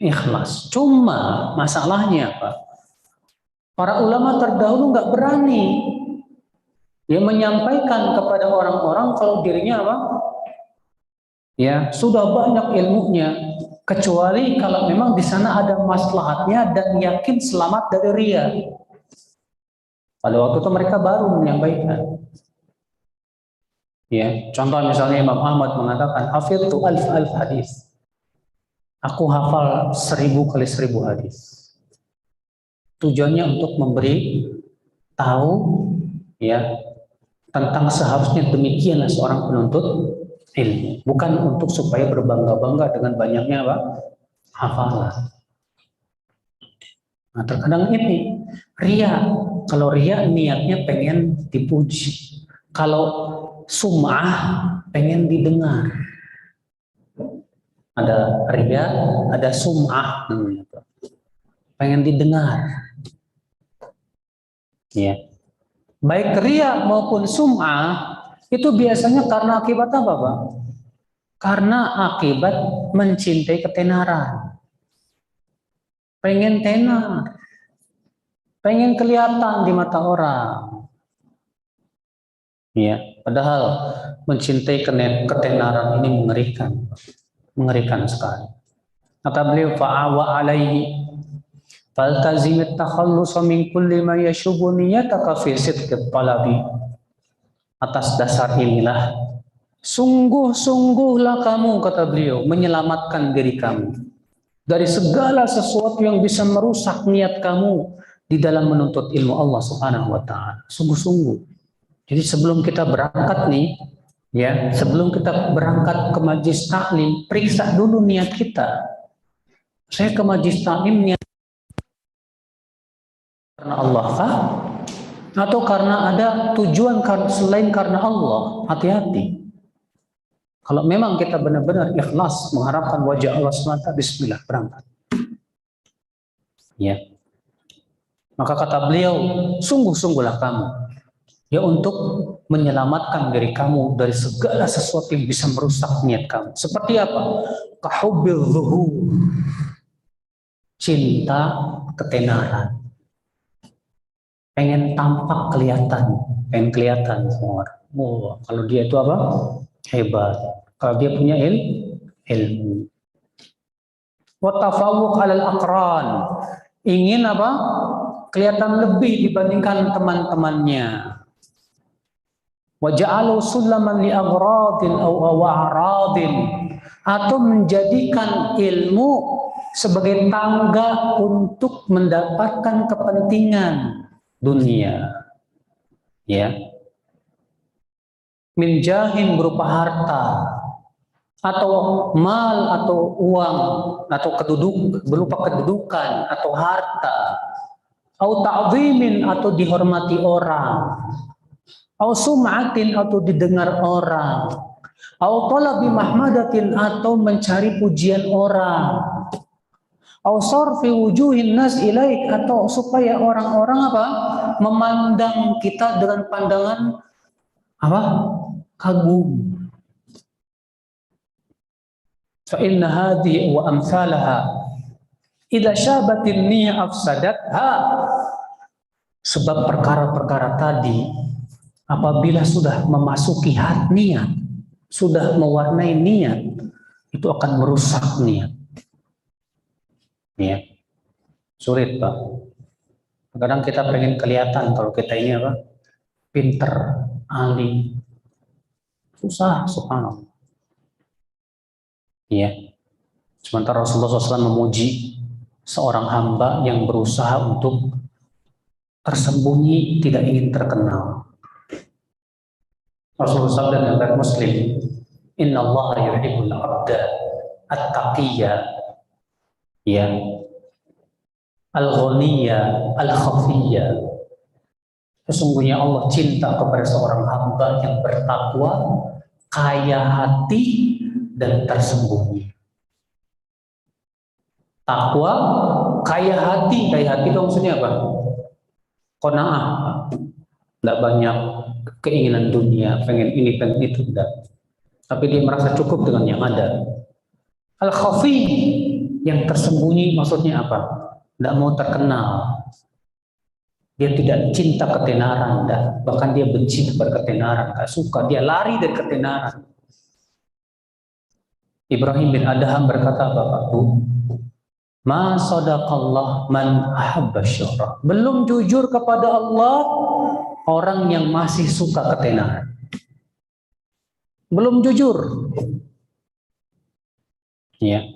ikhlas. Cuma masalahnya Pak, para ulama terdahulu nggak berani ya menyampaikan kepada orang-orang kalau dirinya apa? Ya sudah banyak ilmunya, kecuali kalau memang di sana ada maslahatnya dan yakin selamat dari riya. Pada waktu itu mereka baru menyampaikan. Ya, contoh misalnya Imam Ahmad mengatakan hafidtu alf hadis. Aku hafal 1000 kali 1000 hadis. Tujuannya untuk memberi tahu ya tentang seharusnya demikianlah seorang penuntut ilmu, bukan untuk supaya berbangga-bangga dengan banyaknya apa? Hafalan. Nah, terkadang ini riya. Kalau riya niatnya pengen dipuji. Kalau sum'ah pengen didengar. Ada riya, ada sum'ah namanya. Pengen didengar. Ya. Baik riya maupun sum'ah itu biasanya karena akibat apa, Pak? Karena akibat mencintai ketenaran. Pengen tenar. Pengen kelihatan di mata orang. Ya, padahal mencintai ketenaran ini mengerikan. Mengerikan sekali. Kata beliau, fa'awa alaihi faltazimit takhallus min kulli ma yashubu niyataka fi sidqit talabi. Atas dasar inilah sungguh-sungguhlah kamu, kata beliau, menyelamatkan diri kamu dari segala sesuatu yang bisa merusak niat kamu di dalam menuntut ilmu Allah Subhanahu wa taala. Sungguh-sungguh. Jadi sebelum kita berangkat nih, ya, sebelum kita berangkat ke majlis taklim, periksa dulu niat kita. Saya ke majlis taklim niat karena Allah kah? Atau karena ada tujuan selain karena Allah? Hati-hati. Kalau memang kita benar-benar ikhlas mengharapkan wajah Allah SWT, bismillah, berangkat. Ya. Maka kata beliau, sungguh-sungguhlah kamu ya untuk menyelamatkan diri kamu dari segala sesuatu yang bisa merusak niat kamu. Seperti apa? Kahubbil zuhur. Cinta ketenaran. Pengen tampak kelihatan, pengen kelihatan semua orang. Oh, kalau dia itu apa? Hebat. Kalau dia punya ilmu. Wa tafawuq 'alal aqran. Ingin apa? Kelihatan lebih dibandingkan teman-temannya. Wa ja'alu sulaman li aghradin aw a'radin, atau menjadikan ilmu sebagai tangga untuk mendapatkan kepentingan dunia, ya, min jahin berupa harta, atau mal atau uang, atau berupa kedudukan atau harta, atau ta'zimin atau dihormati orang, atau sum'atin atau didengar orang, atau talabi mahmadatin atau mencari pujian orang, Au sarfi wujuhin nas ilaik, atau supaya orang-orang apa? Memandang kita dengan pandangan apa? Kagum. Fa inna hadhi wa amsalaha idza syabatin niyya afsadatha. Sebab perkara-perkara tadi apabila sudah memasuki hati niat, sudah mewarnai niat, itu akan merusak niat. Ya. Sulit, Pak. Kadang kita pengen kelihatan kalau kita ini apa? Pinter, ahli. Susah, subhanallah. Ya. Sementara Rasulullah SAW memuji seorang hamba yang berusaha untuk tersembunyi, tidak ingin terkenal. Rasulullah SAW dalam riwayat Muslim, Inna Allah yuhibbul abda at-taqiyya, ya, al-ghaniyya, al-khafiyya. Sesungguhnya Allah cinta kepada seorang hamba yang bertakwa, kaya hati, dan tersembunyi. Takwa, kaya hati itu maksudnya apa? Qanaah, tidak banyak keinginan dunia, pengen ini, pengen itu, tidak. Tapi dia merasa cukup dengan yang ada. Al-khafi, yang tersembunyi maksudnya apa? Tidak mau terkenal. Dia tidak cinta ketenaran, bahkan dia benci kepada ketenaran, tidak suka, dia lari dari ketenaran. Ibrahim bin Adham berkata, Bapakku, ma sadaqallah man ahabba syuhra. Belum jujur kepada Allah orang yang masih suka ketenaran. Belum jujur. Ya.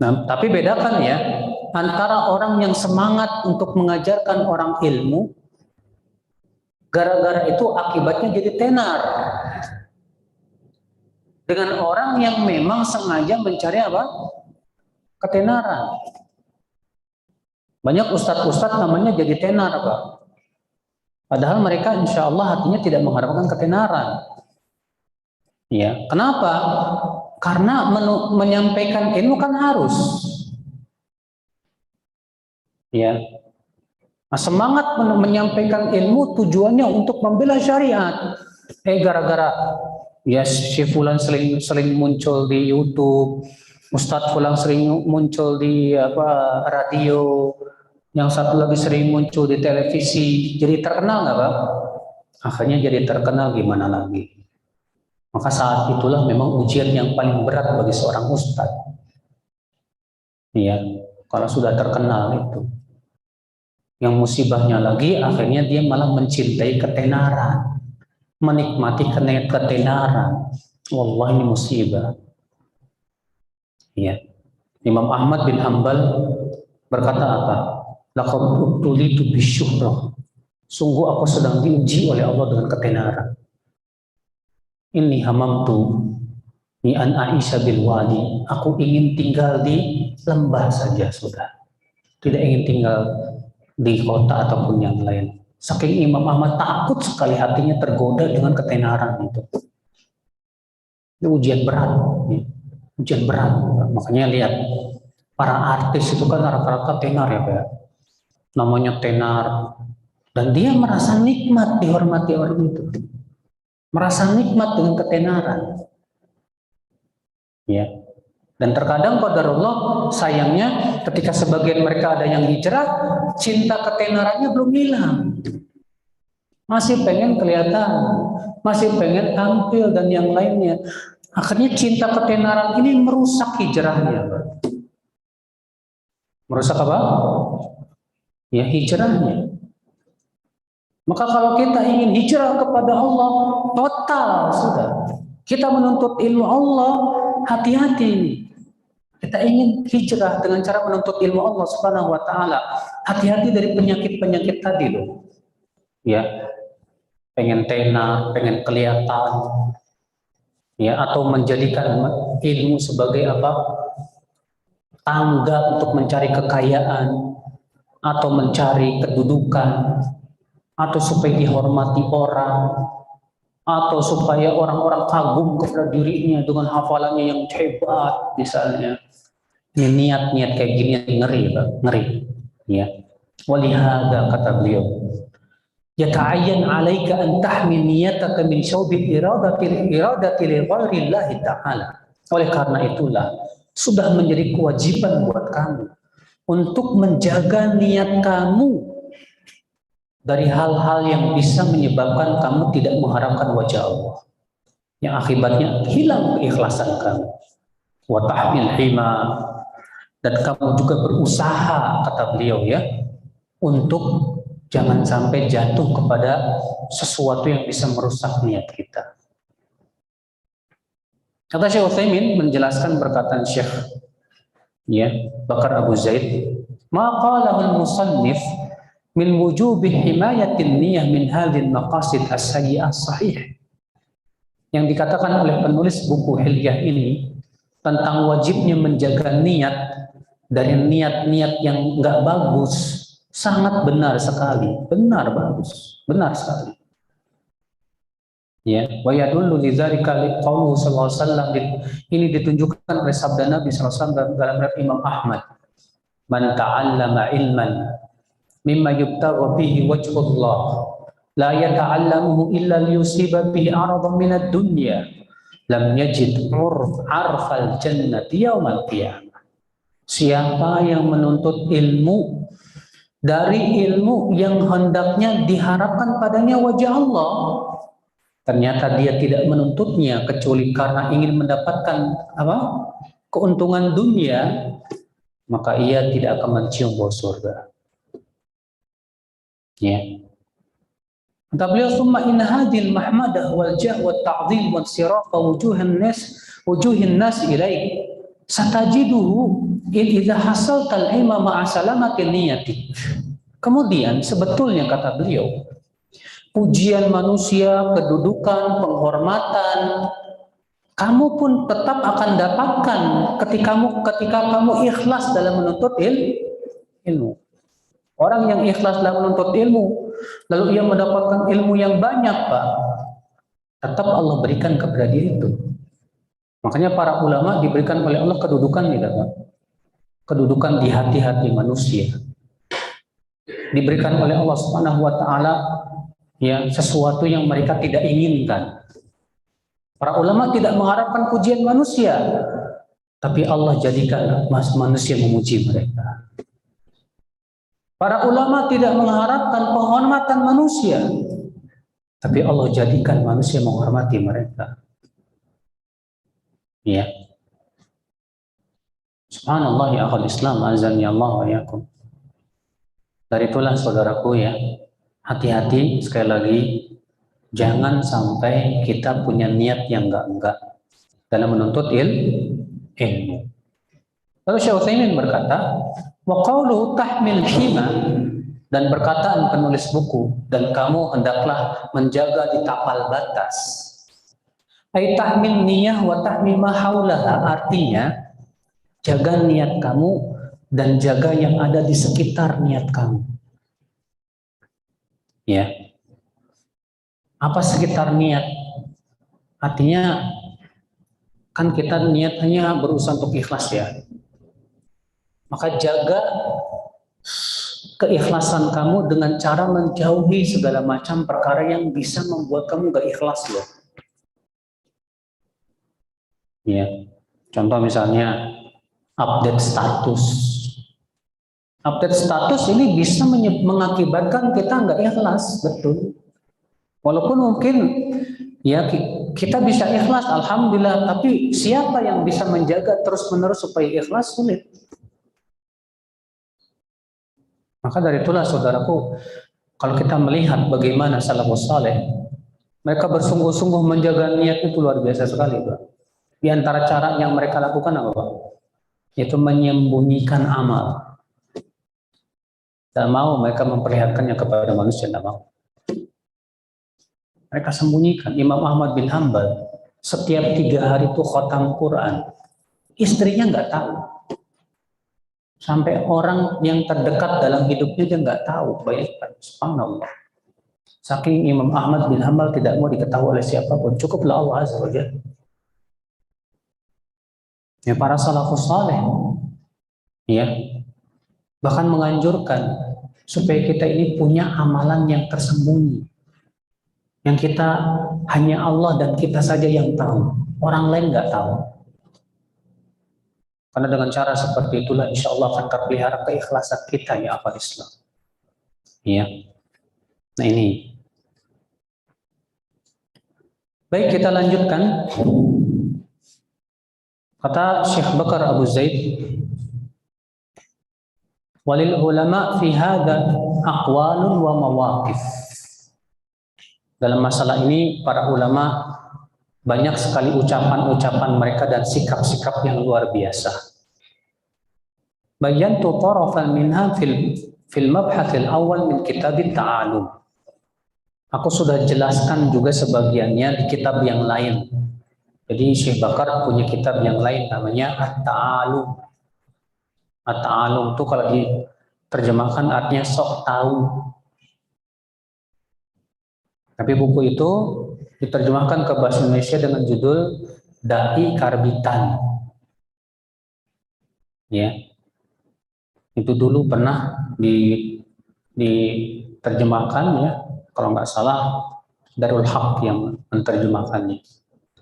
Nah, tapi bedakan ya antara orang yang semangat untuk mengajarkan orang ilmu, gara-gara itu akibatnya jadi tenar, dengan orang yang memang sengaja mencari apa? Ketenaran. Banyak ustadz-ustadz namanya jadi tenar, Pak. Padahal mereka insya Allah hatinya tidak mengharapkan ketenaran. Ya, kenapa? Karena menyampaikan ilmu kan harus. Ya. Nah, semangat menyampaikan ilmu tujuannya untuk membela syariat. Gara-gara ya si fulan sering muncul di YouTube, Ustadz fulan sering muncul di radio, yang satu lagi sering muncul di televisi, jadi terkenal nggak, Pak? Akhirnya jadi terkenal, gimana lagi? Maka saat itulah memang ujian yang paling berat bagi seorang ustadz. Iya, kalau sudah terkenal itu. Yang musibahnya lagi, akhirnya dia malah mencintai ketenaran, menikmati ketenaran. Wallah, ini musibah. Ya. Imam Ahmad bin Hanbal berkata apa? Laqad ubtulitu bisyuhrah. Sungguh aku sedang diuji oleh Allah dengan ketenaran. Inni hamamtu ni an Aisyah bil wadi. Aku ingin tinggal di lembah saja sudah. Tidak ingin tinggal di kota ataupun yang lain. Saking Imam Ahmad takut sekali hatinya tergoda dengan ketenaran itu. Itu ujian berat. Ya. Ujian berat. Makanya lihat, para artis itu kan rata-rata tenar ya, Pak. Namanya tenar. Dan dia merasa nikmat dihormati orang itu. Merasa nikmat dengan ketenaran. Ya. Dan terkadang qadarullah, sayangnya ketika sebagian mereka ada yang hijrah, cinta ketenarannya belum hilang. Masih pengen kelihatan, masih pengen tampil dan yang lainnya. Akhirnya cinta ketenaran ini merusak hijrahnya. Merusak apa? Ya, hijrahnya. Maka kalau kita ingin hijrah kepada Allah, total sudah. Kita menuntut ilmu Allah, hati-hati. Kita ingin hijrah dengan cara menuntut ilmu Allah Subhanahu wa taala. Hati-hati dari penyakit-penyakit tadi loh. Ya. Pengen tenar, pengen kelihatan. Ya, atau menjadikan ilmu sebagai apa? Tangga untuk mencari kekayaan atau mencari kedudukan atau supaya dihormati orang atau supaya orang-orang kagum kepada dirinya dengan hafalannya yang hebat misalnya. Ini niat-niat kayak gini ngeri, Pak, ngeri. Ya. Walihada kata beliau, yata'ayyan 'alaika an tahmi niyataka min syaubil iradati li ghairillahi ta'ala. Oleh karena itulah sudah menjadi kewajiban buat kamu untuk menjaga niat kamu dari hal-hal yang bisa menyebabkan kamu tidak mengharapkan wajah Allah, yang akibatnya hilang keikhlasan kamu. Wa tahmil hima, dan kamu juga berusaha, kata beliau ya, untuk jangan sampai jatuh kepada sesuatu yang bisa merusak niat kita. Kata Syekh Utsaimin menjelaskan perkataan Syekh ya Bakar Abu Zaid, ma qalahu al-musannif min wujubi himayatin niyah min hadhil maqasid as-sayyi'ah sahih. Yang dikatakan oleh penulis buku Hilyah ini tentang wajibnya menjaga niat dari niat-niat yang enggak bagus sangat benar sekali, benar bagus, benar sekali. Ya, wa yadullu lidzalika qauluhu sallallahu alaihi wasallam, ini ditunjukkan oleh sabda Nabi sallallahu alaihi wasallam dalam riwayat Imam Ahmad, man ta'allama ilman mimma yubtagha bihi wajhullah la yata'allamuhu illa liyusiba bihi 'aradan minad dunya lam yajid arfal jannati yaumal qiyamah. Siapa yang menuntut ilmu dari ilmu yang hendaknya diharapkan padanya wajah Allah, ternyata dia tidak menuntutnya kecuali karena ingin mendapatkan keuntungan dunia, maka ia tidak akan mencium bau surga. Ya. Kata beliau, "Tsumma in hadhil mahmadah wal jah' wat ta'dhim wat sirafa wujuhin nas ilaik satajiduhu idza hasalta al-ilma ma'a salamati niyati." Kemudian sebetulnya kata beliau, pujian manusia, kedudukan, penghormatan, kamu pun tetap akan dapatkan ketika kamu ikhlas dalam menuntut ilmu. Orang yang ikhlas dalam menuntut ilmu, lalu ia mendapatkan ilmu yang banyak, Pak, tetap Allah berikan kepada dia itu. Makanya para ulama diberikan oleh Allah kedudukan nih, Pak. Kedudukan di hati-hati manusia. Diberikan oleh Allah Subhanahu wa taala ya sesuatu yang mereka tidak inginkan. Para ulama tidak mengharapkan pujian manusia, tapi Allah jadikan manusia memuji mereka. Para ulama tidak mengharapkan penghormatan manusia, tapi Allah jadikan manusia menghormati mereka. Ya. Subhanallah ya akhul Islam, azani Allah wa yakum. Dari itulah saudaraku ya, hati-hati sekali lagi, jangan sampai kita punya niat yang enggak dalam menuntut ilmu. Lalu Syekh Utsaimin berkata, wa qawluhu tahmil hima, dan perkataan penulis buku, dan kamu hendaklah menjaga di tapal batas. Ai tahmil niyah wa tahmil ma haulaha, artinya jaga niat kamu dan jaga yang ada di sekitar niat kamu. Ya. Apa sekitar niat? Artinya kan kita niat hanya berusaha untuk ikhlas ya. Maka jaga keikhlasan kamu dengan cara menjauhi segala macam perkara yang bisa membuat kamu gak ikhlas loh. Ya. Contoh misalnya update status. Update status ini bisa mengakibatkan kita nggak ikhlas, betul. Walaupun mungkin ya kita bisa ikhlas, alhamdulillah, tapi siapa yang bisa menjaga terus-menerus supaya ikhlas? Sulit. Maka dari itulah saudaraku, kalau kita melihat bagaimana salafus saleh, mereka bersungguh-sungguh menjaga niat itu luar biasa sekali, Pak. Di antara cara yang mereka lakukan apa, Pak? Yaitu menyembunyikan amal. Tidak mau mereka memperlihatkannya kepada manusia, tidak mau. Mereka sembunyikan. Imam Ahmad bin Hanbal setiap 3 hari itu khatam Quran. Istrinya nggak tahu. Sampai orang yang terdekat dalam hidupnya dia nggak tahu. Bayangkan, subhanallah. Saking Imam Ahmad bin Hanbal tidak mau diketahui oleh siapapun, cukuplah Allah Azza wa Jalla. Ya para salafus saleh, ya. Bahkan menganjurkan supaya kita ini punya amalan yang tersembunyi, yang kita hanya Allah dan kita saja yang tahu, orang lain nggak tahu. Karena dengan cara seperti itulah insya Allah akan terpelihara keikhlasan kita ya akhwat Islam. Ya. Nah ini. Baik, kita lanjutkan. Kata Syekh Bakar Abu Zaid, walil ulama fi hadza aqwalun wa mawaqif. Dalam masalah ini para ulama banyak sekali ucapan-ucapan mereka dan sikap-sikap yang luar biasa. Bayantu tarafan minha fil mabhathil awal min kitab at-ta'alum. Aku sudah jelaskan juga sebagiannya di kitab yang lain. Jadi Syekh Bakar punya kitab yang lain namanya At-Ta'alum. At-Ta'alum itu kalau diterjemahkan artinya sok tahu. Tapi buku itu diterjemahkan ke bahasa Indonesia dengan judul Dai Karbitan. Ya. Itu dulu pernah diterjemahkan ya, kalau nggak salah Darul Haq yang menerjemahkannya.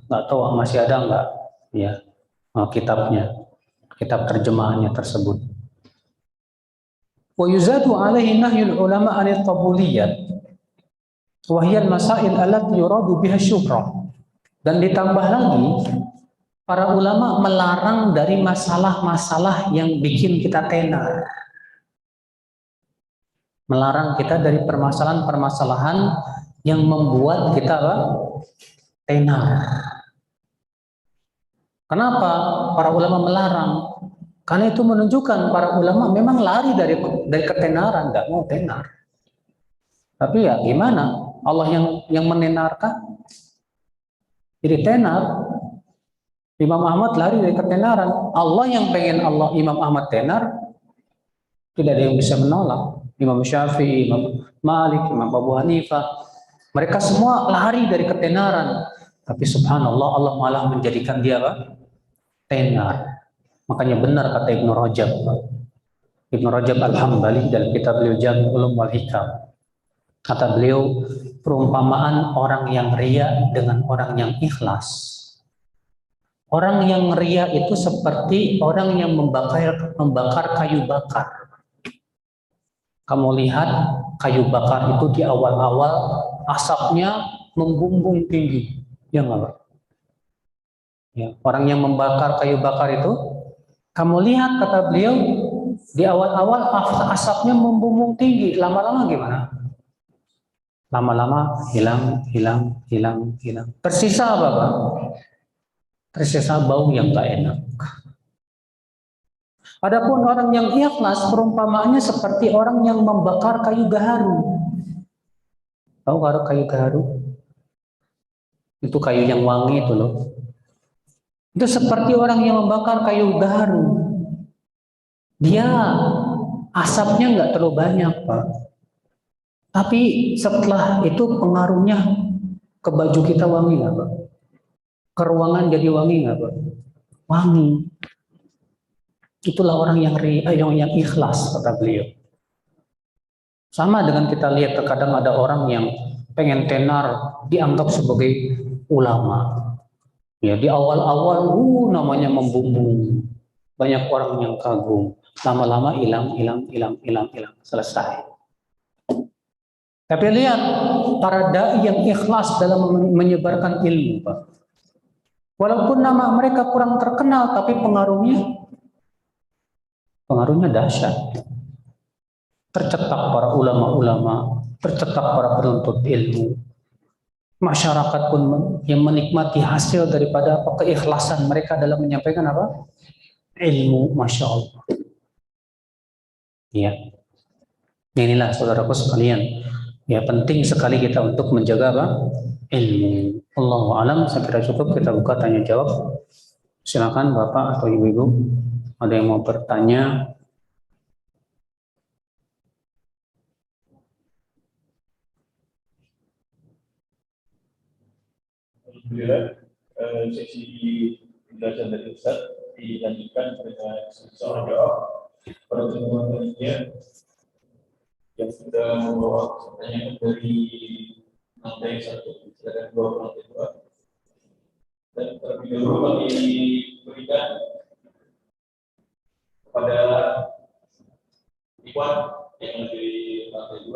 Nggak tahu masih ada nggak ya kitabnya, kitab terjemahannya tersebut. Wa yuzadu alaihi nahyul ulama anil qabuliyat wa hiya al-masail allati yuradu biha syuhrah. Dan ditambah lagi para ulama melarang dari masalah-masalah yang bikin kita tenar. Melarang kita dari permasalahan-permasalahan yang membuat kita tenar. Kenapa para ulama melarang? Karena itu menunjukkan para ulama memang lari dari ketenaran, nggak mau tenar. Tapi ya gimana? Allah yang menenarkan. Jadi tenar. Imam Ahmad lari dari ketenaran. Allah yang pengen Imam Ahmad tenar, tidak ada yang bisa menolak. Imam Syafi'i, Imam Malik, Imam Abu Hanifah, mereka semua lari dari ketenaran. Tapi subhanallah, Allah malah menjadikan dia tenar. Makanya benar kata Ibnu Rajab. Ibnu Rajab Al-Hambali dalam kitab beliau Jami' Ulum wal Hikam. Kata beliau, perumpamaan orang yang ria dengan orang yang ikhlas. Orang yang ria itu seperti orang yang membakar kayu bakar. Kamu lihat kayu bakar itu di awal-awal asapnya membumbung tinggi. Ya enggak? Ya, orang yang membakar kayu bakar itu, kamu lihat kata beliau, di awal-awal asapnya membumbung tinggi. Lama-lama gimana? Lama-lama hilang. Tersisa apa, Pak? Tersisa bau yang tak enak. Adapun orang yang ikhlas perumpamaannya seperti orang yang membakar kayu gaharu. Tahu kayu gaharu? Itu kayu yang wangi itu loh. Itu seperti orang yang membakar kayu gaharu. Dia asapnya nggak terlalu banyak, Pak. Tapi setelah itu pengaruhnya ke baju kita wangi nggak, Pak? Ke ruangan jadi wangi nggak, Pak? Wangi. Itulah orang yang ikhlas, kata beliau. Sama dengan kita lihat terkadang ada orang yang pengen tenar dianggap sebagai ulama. Ya di awal-awal namanya membumbung. Banyak orang yang kagum. Lama-lama hilang, selesai. Tapi lihat para dai yang ikhlas dalam menyebarkan ilmu, Pak. Walaupun nama mereka kurang terkenal, tapi pengaruhnya dahsyat. Tercetak para ulama-ulama, tercetak para penuntut ilmu. Masyarakat pun yang menikmati hasil daripada keikhlasan mereka dalam menyampaikan ilmu, masya Allah. Ya, inilah saudaraku sekalian. Ya penting sekali kita untuk menjaga ilmu. Allahu a'lam. Saya kira cukup, kita buka tanya jawab. Silakan Bapak atau Ibu-ibu, ada yang mau bertanya? Alhamdulillah, sesi belajar dari Ustaz dilanjutkan dengan seorang doa. Para jemaah panitia yang sudah membawa pertanyaan dari lantai 1, silakan bawa ke lantai 2. Dan terlebih dahulu kami berikan kepada Iwan yang di lantai 2.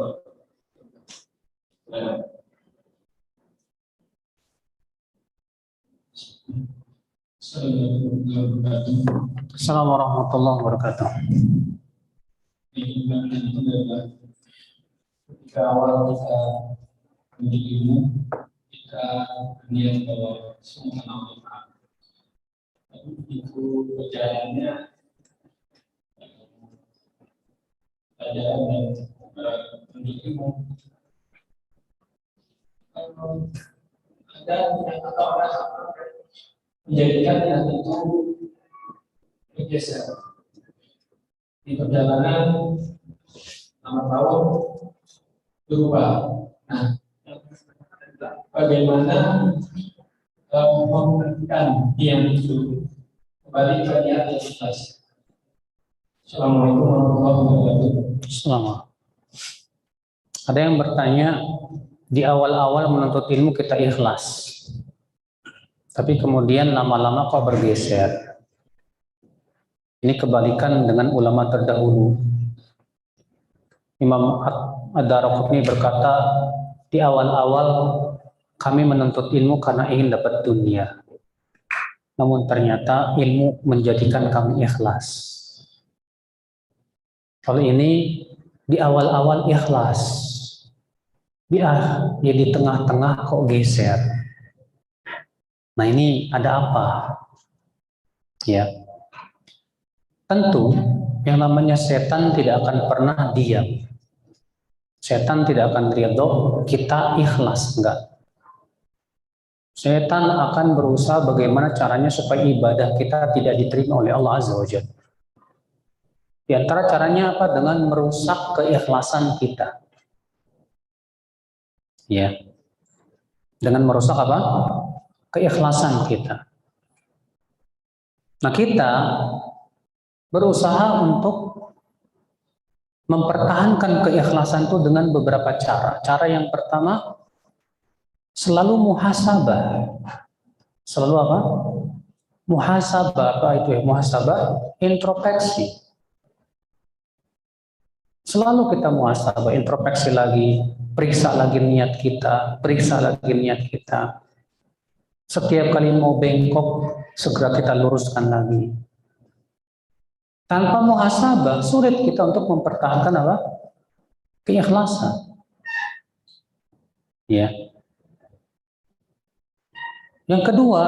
Silakan. Assalamualaikum warahmatullahi wabarakatuh. Ini adalah ketika awal kita menuntut ilmu, kita berniat bahwa semua akan bermanfaat. Tapi begitu perjalanannya, pelajaran dan menuntut ilmu, ada atau ada menjadikan yang itu bergeser di perjalanan 6 tahun berubah. Nah, bagaimana memberikan yang itu kembali ke niat yang ikhlas. Assalamualaikum warahmatullahi wabarakatuh. Assalamualaikum. Ada yang bertanya, di awal-awal menuntut ilmu kita ikhlas, tapi kemudian lama-lama kok bergeser. Ini kebalikan dengan ulama terdahulu. Imam Ad-Daraqutni berkata, di awal-awal kami menuntut ilmu karena ingin dapat dunia. Namun ternyata ilmu menjadikan kami ikhlas. Kalau ini di awal-awal ikhlas, di tengah-tengah kok geser. Nah ini ada apa? Ya, tentu yang namanya setan tidak akan pernah diam. Setan tidak akan ridho kita ikhlas, enggak. Setan akan berusaha bagaimana caranya supaya ibadah kita tidak diterima oleh Allah Azza wa Jalla. Di antara caranya apa? Dengan merusak keikhlasan kita. Ya. Dengan merusak apa? Keikhlasan kita. Nah, kita berusaha untuk mempertahankan keikhlasan itu dengan beberapa cara. Cara yang pertama, selalu muhasabah. Selalu apa? Muhasabah. Apa itu ya? Muhasabah, introspeksi. Selalu kita muhasabah, introspeksi lagi, periksa lagi niat kita, periksa lagi niat kita. Setiap kali mau bengkok, segera kita luruskan lagi. Tanpa muhasabah, sulit kita untuk mempertahankan apa? Keikhlasan. Ya. Yang kedua,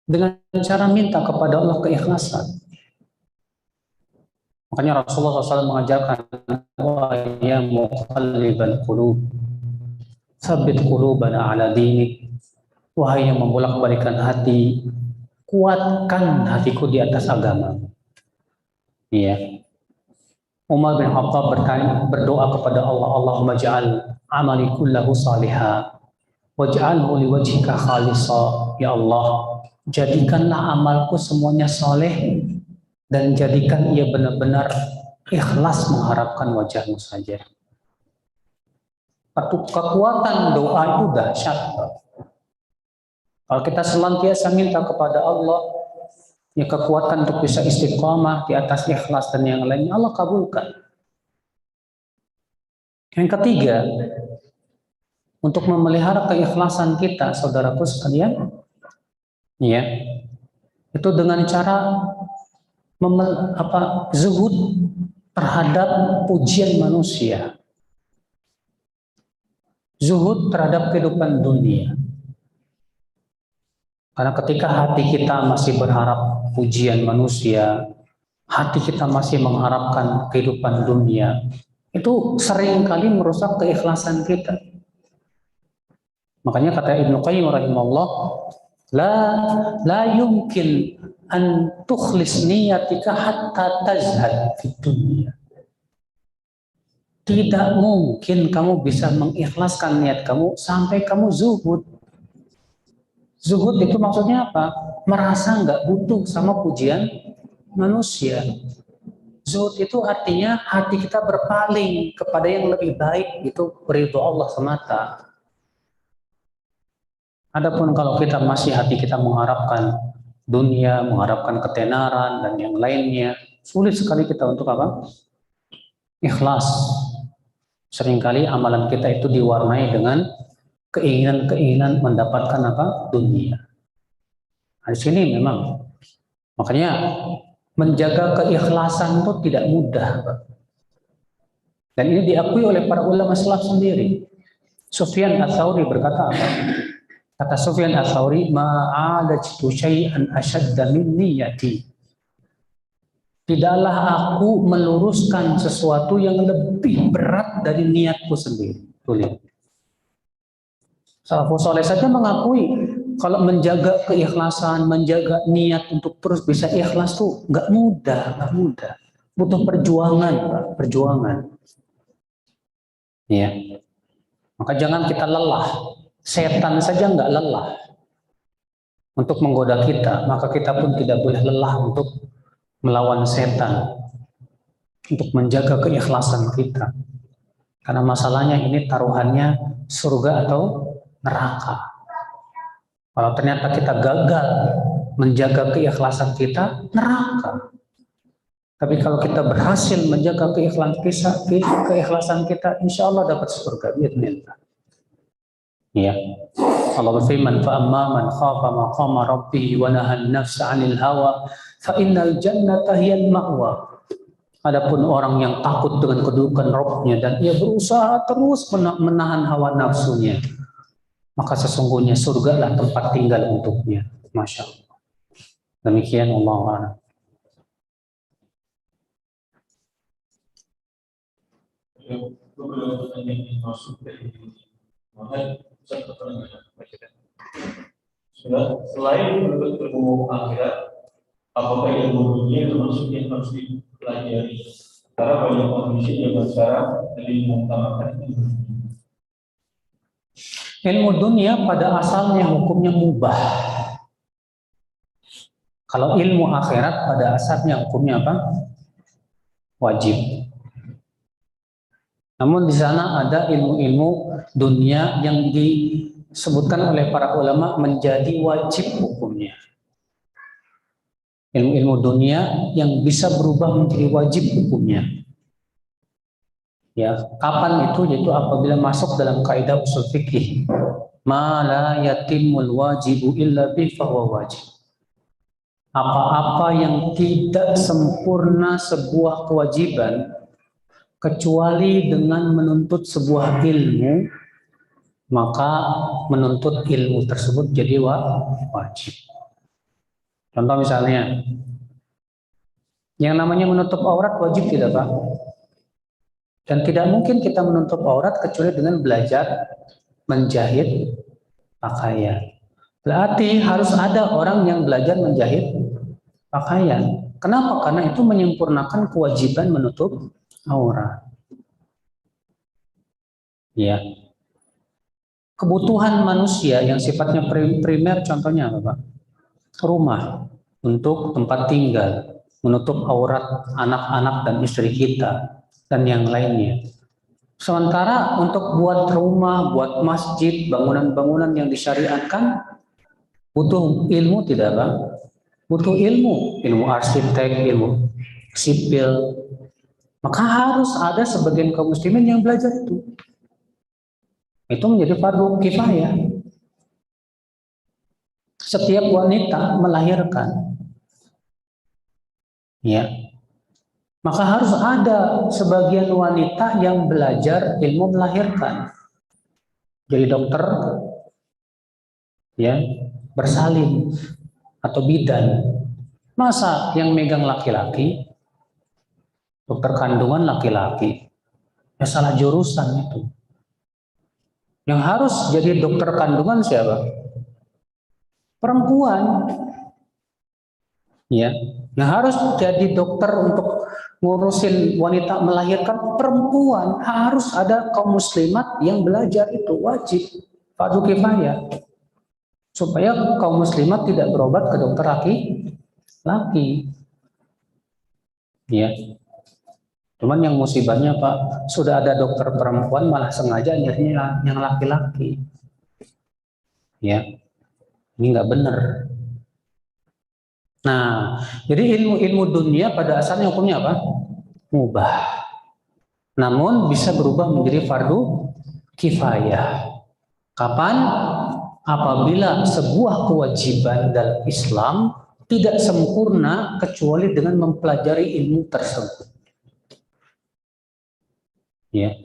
dengan cara minta kepada Allah keikhlasan. Makanya Rasulullah SAW mengajarkan, wa ya muqallibal qulub, tsabbit qulubana ala dinik. Wahai yang membolak-balikan hati, kuatkan hatiku di atas agama. Iya. Umar bin Khattab berdoa kepada Allah, Allahumma ja'al amali kullahu salihah waj'alhu liwajhika khalisa. Ya Allah, jadikanlah amalku semuanya soleh dan jadikan ia benar-benar ikhlas mengharapkan wajahmu saja. Kekuatan doa itu dahsyat. Kalau kita senantiasa minta kepada Allah, ya kekuatan untuk bisa istiqomah di atas ikhlas dan yang lainnya, Allah kabulkan. Yang ketiga, untuk memelihara keikhlasan kita, saudaraku sekalian, ya, itu dengan cara zuhud terhadap pujian manusia, zuhud terhadap kehidupan dunia. Karena ketika hati kita masih berharap pujian manusia, hati kita masih mengharapkan kehidupan dunia, itu seringkali merusak keikhlasan kita. Makanya kata Ibnu Qayyim rahimahullah, la yumkin an tukhlis niyatika hatta tazhad fid dunya. Tidak mungkin kamu bisa mengikhlaskan niat kamu sampai kamu zuhud. Zuhud itu maksudnya apa? Merasa nggak butuh sama pujian manusia. Zuhud itu artinya hati kita berpaling kepada yang lebih baik, itu ridho Allah semata. Adapun kalau kita masih hati kita mengharapkan dunia, mengharapkan ketenaran dan yang lainnya, sulit sekali kita untuk apa? Ikhlas. Seringkali amalan kita itu diwarnai dengan keinginan-keinginan mendapatkan apa? Dunia. Nah, di sini memang makanya menjaga keikhlasan itu tidak mudah, Pak. Dan ini diakui oleh para ulama salaf sendiri. Sufyan Ats-Tsauri berkata apa? Kata Sufyan Ats-Tsauri, "Ma'alajtu syai'an ashadda min niyyati." Tidaklah aku meluruskan sesuatu yang lebih berat dari niatku sendiri. Tulis. Salafus saleh saja mengakui kalau menjaga keikhlasan, menjaga niat untuk terus bisa ikhlas tuh nggak mudah. Butuh perjuangan, Pak, perjuangan. Ya. Maka jangan kita lelah. Setan saja nggak lelah untuk menggoda kita, maka kita pun tidak boleh lelah untuk melawan setan, untuk menjaga keikhlasan kita. Karena masalahnya ini taruhannya surga atau neraka. Kalau ternyata kita gagal menjaga keikhlasan kita, neraka. Tapi kalau kita berhasil menjaga keikhlasan kita, insya Allah dapat surga. Bismillah. Ya. Allah berfirman, "Fa'amma man khafa maqama rabbih wa nahan nafsa 'anil hawa, fa innal jannata hiyal ma'wa." Adapun orang yang takut dengan kedudukan Rabb-nya dan ia berusaha terus menahan hawa nafsunya, maka sesungguhnya surgalah tempat tinggal untuknya. Masya Allah. Demikian Allah a'lam. Beberapa pertanyaan yang masuk dari selain menuntut ilmu akhirat, apakah ilmu dunia termasuk yang harus dipelajari? Karena banyak kondisi yang sekarang lebih mengutamakan Ilmu dunia pada asalnya hukumnya mubah. Kalau ilmu akhirat pada asalnya hukumnya apa? Wajib. Namun di sana ada ilmu-ilmu dunia yang disebutkan oleh para ulama menjadi wajib hukumnya. Ilmu-ilmu dunia yang bisa berubah menjadi wajib hukumnya. Ya, kapan itu? Yaitu apabila masuk dalam kaidah usul fikih. Ma la yatimul wajibu illa bi fahuwa wajib. Apa-apa yang tidak sempurna sebuah kewajiban kecuali dengan menuntut sebuah ilmu, maka menuntut ilmu tersebut jadi wajib. Contoh misalnya, yang namanya menutup aurat wajib tidak, Pak? Dan tidak mungkin kita menutup aurat kecuali dengan belajar menjahit pakaian. Berarti harus ada orang yang belajar menjahit pakaian. Kenapa? Karena itu menyempurnakan kewajiban menutup aurat. Ya. Kebutuhan manusia yang sifatnya primer contohnya apa, Pak? Rumah untuk tempat tinggal, menutup aurat anak-anak dan istri kita dan yang lainnya. Sementara untuk buat rumah, buat masjid, bangunan-bangunan yang disyariatkan butuh ilmu tidak, Pak? Butuh ilmu arsitek, ilmu sipil. Maka harus ada sebagian kaum muslimin yang belajar itu. Itu menjadi fardu kifayah. Setiap wanita melahirkan, ya, maka harus ada sebagian wanita yang belajar ilmu melahirkan. Jadi dokter, ya, bersalin atau bidan. Masa yang megang laki-laki? Dokter kandungan laki-laki, ya salah jurusan itu. Yang harus jadi dokter kandungan siapa? Perempuan. Ya, yang harus jadi dokter untuk ngurusin wanita melahirkan perempuan. Harus ada kaum muslimat yang belajar itu, wajib, fardu kifayah. Supaya kaum muslimat tidak berobat ke dokter laki-laki. Ya. Cuman yang musibahnya Pak, sudah ada dokter perempuan malah sengaja nyarinya yang laki-laki. Ya, ini nggak benar. Nah, jadi ilmu dunia pada asalnya hukumnya apa? Mubah. Namun bisa berubah menjadi fardu kifayah. Kapan? Apabila sebuah kewajiban dalam Islam tidak sempurna kecuali dengan mempelajari ilmu tersebut. Ya.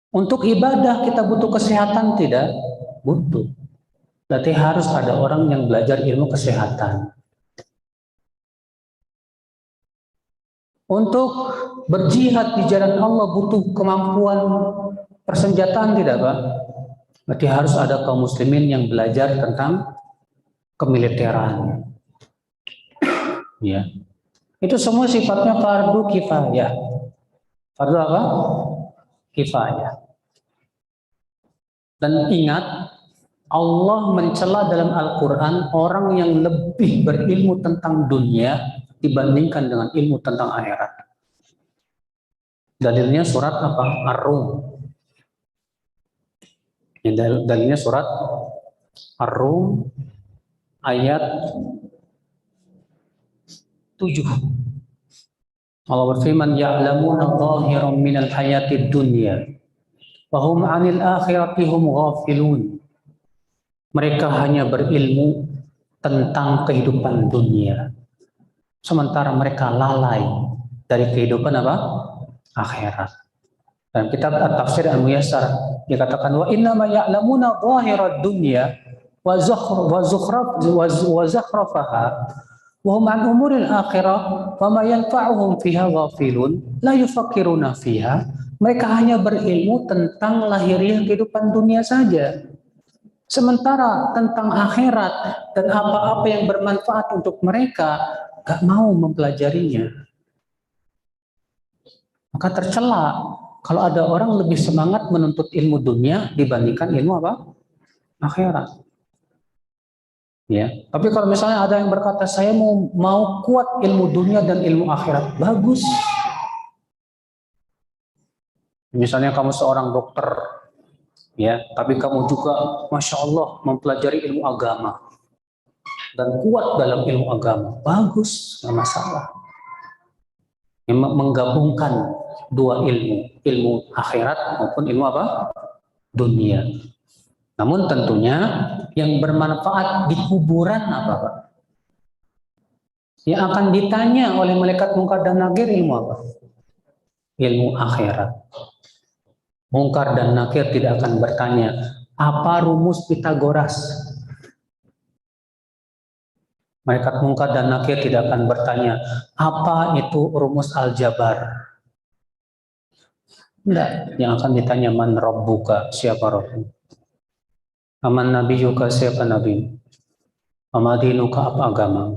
Untuk ibadah kita butuh kesehatan tidak? Butuh. Berarti harus ada orang yang belajar ilmu kesehatan. Untuk berjihad di jalan Allah butuh kemampuan persenjataan tidak Pak? Berarti harus ada kaum muslimin yang belajar tentang kemiliteran. Ya. Itu semua sifatnya fardu kifayah. Fardu apa? Kifayah. Dan ingat, Allah mencela dalam Al-Quran orang yang lebih berilmu tentang dunia dibandingkan dengan ilmu tentang akhirat. Dalilnya surat apa? Ar-Rum. Dalilnya surat Ar-Rum ayat 7. Allah berfirman, ya'lamuna dhahiran minal hayatid dunya wa hum 'anil akhirati hum ghafilun. Mereka hanya berilmu tentang kehidupan dunia, sementara mereka lalai dari kehidupan apa? Akhirat. Dan kitab At-Tafsir Al-Muyassar dikatakan wa inna ma ya'lamuna dhahirad dunya wa zakhrafaha wa hum an umuril akhirah wa ma yanfa'uhum fiha ghafilun la yufakkiruna fiha. Mereka hanya berilmu tentang lahiriah kehidupan dunia saja. Sementara tentang akhirat dan apa-apa yang bermanfaat untuk mereka gak mau mempelajarinya. Maka tercela kalau ada orang lebih semangat menuntut ilmu dunia dibandingkan ilmu apa? Akhirat. Ya, tapi kalau misalnya ada yang berkata saya mau kuat ilmu dunia dan ilmu akhirat, bagus. Misalnya kamu seorang dokter, ya, tapi kamu juga, masya Allah, mempelajari ilmu agama dan kuat dalam ilmu agama, bagus, nggak masalah. Menggabungkan dua ilmu akhirat maupun ilmu apa? Dunia. Namun tentunya yang bermanfaat di kuburan apa Pak? Yang akan ditanya oleh malaikat Munkar dan Nakir ilmu apa? Ilmu akhirat. Munkar dan Nakir tidak akan bertanya, apa rumus Pitagoras? Malaikat Munkar dan Nakir tidak akan bertanya, apa itu rumus aljabar? Tidak, yang akan ditanya man rabbuka, siapa Rabbu? Aman nabiyuka, siapa nabi? Amadinuka, apa agama?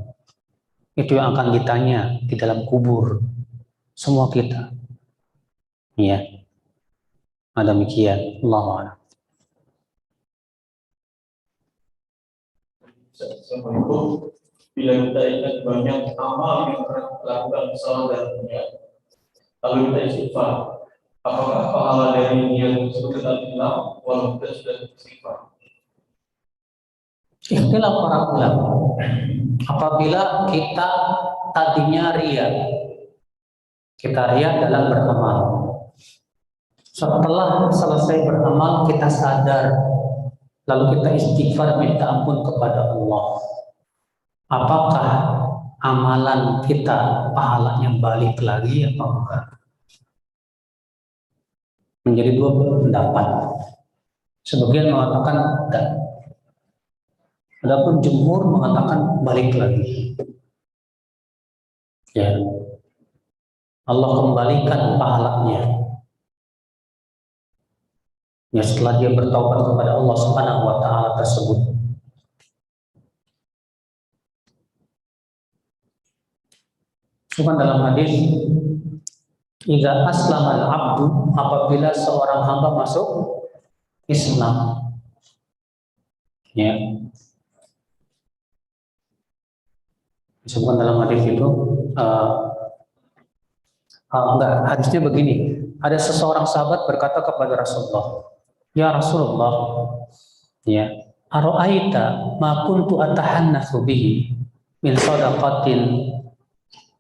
Itu yang akan ditanya di dalam kubur semua kita. Ya. Ada demikian, Allahu a'lam. Assalamualaikum. Bila kita ingat banyak amal yang pernah dilakukan kesalahan dalamnya, lalu kita istighfar, apakah pahala dari yang tersebut tetap hilang walau kita sudah istighfar? Ikhtilaf para ulama. Apabila kita tadinya ria, kita ria dalam beramal. Setelah selesai beramal kita sadar, lalu kita istighfar minta ampun kepada Allah. Apakah amalan kita pahalanya balik lagi atau bukan? Menjadi dua pendapat. Sebagian mengatakan tidak. Adapun jumhur mengatakan balik lagi. Ya. Allah kembalikan pahalanya. Ya, setelah dia bertaubat kepada Allah Subhanahu wa taala tersebut. Bukan dalam hadis, "Idza aslama al-'abdu", apabila seorang hamba masuk Islam. Ya. Disebutkan dalam hadis itu Enggak, hadisnya begini. Ada seseorang sahabat berkata kepada Rasulullah, "Ya Rasulullah, ya, aro'aita ma kuntu atahannatsu bihi min shadaqatin,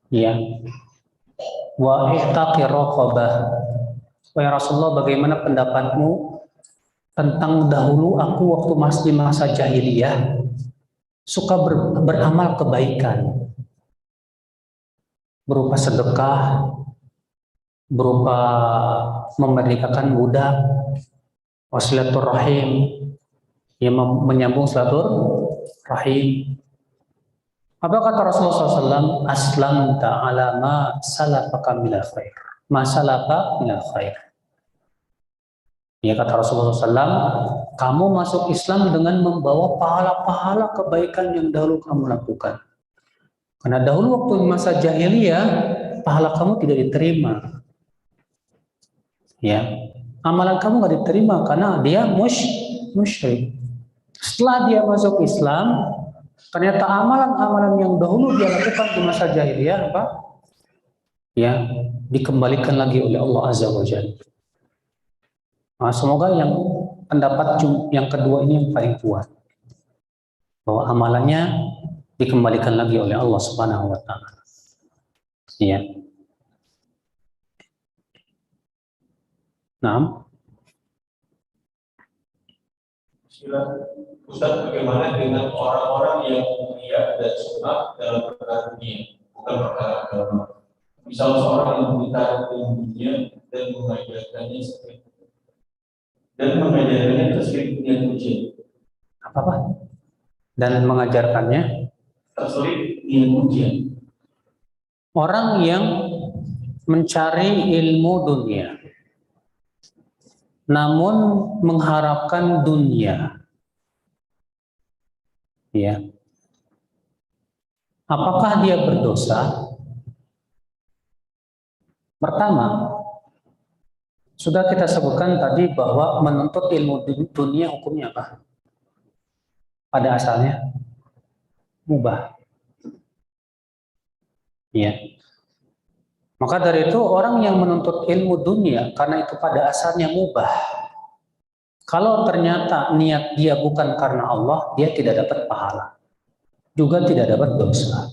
ya, wa i'taqi raqabah." Wahai Rasulullah, bagaimana pendapatmu tentang dahulu aku waktu masih di masa jahiliyah suka beramal kebaikan berupa sedekah, berupa memerdekakan budak, wasilaturrahim, yang menyambung silaturahim. Apa kata Rasulullah SAW? Aslamta ala ma salafaka minal khair. Ma salafa minal khair. Ya, kata Rasulullah SAW, kamu masuk Islam dengan membawa pahala-pahala kebaikan yang dahulu kamu lakukan. Karena dahulu waktu masa jahiliyah, pahala kamu tidak diterima. Ya, amalan kamu nggak diterima karena dia musyrik. Setelah dia masuk Islam, ternyata amalan-amalan yang dahulu dia lakukan di masa jahiliyah apa? Ya, dikembalikan lagi oleh Allah Azza wa Jalla. Nah, semoga yang pendapat yang kedua ini yang paling kuat, bahwa amalannya dikembalikan lagi oleh Allah Subhanahu wa taala. Ya. Nah, Ustaz, bagaimana dengan orang-orang yang mulia dan sunnah dalam perkara dunia, bukan perkara agama? Misal seorang yang meminta dunia dan mengajarkannya terselip dengan ujian. apa? Dan mengajarkannya Terselip dengan ujian. orang yang mencari ilmu dunia, namun mengharapkan dunia, ya, apakah dia berdosa? Pertama, sudah kita sebutkan tadi bahwa menuntut ilmu dunia hukumnya apa? Pada asalnya mubah. Ya. Maka dari itu orang yang menuntut ilmu dunia karena itu pada asalnya mubah. Kalau ternyata niat dia bukan karena Allah, dia tidak dapat pahala. Juga tidak dapat dosa.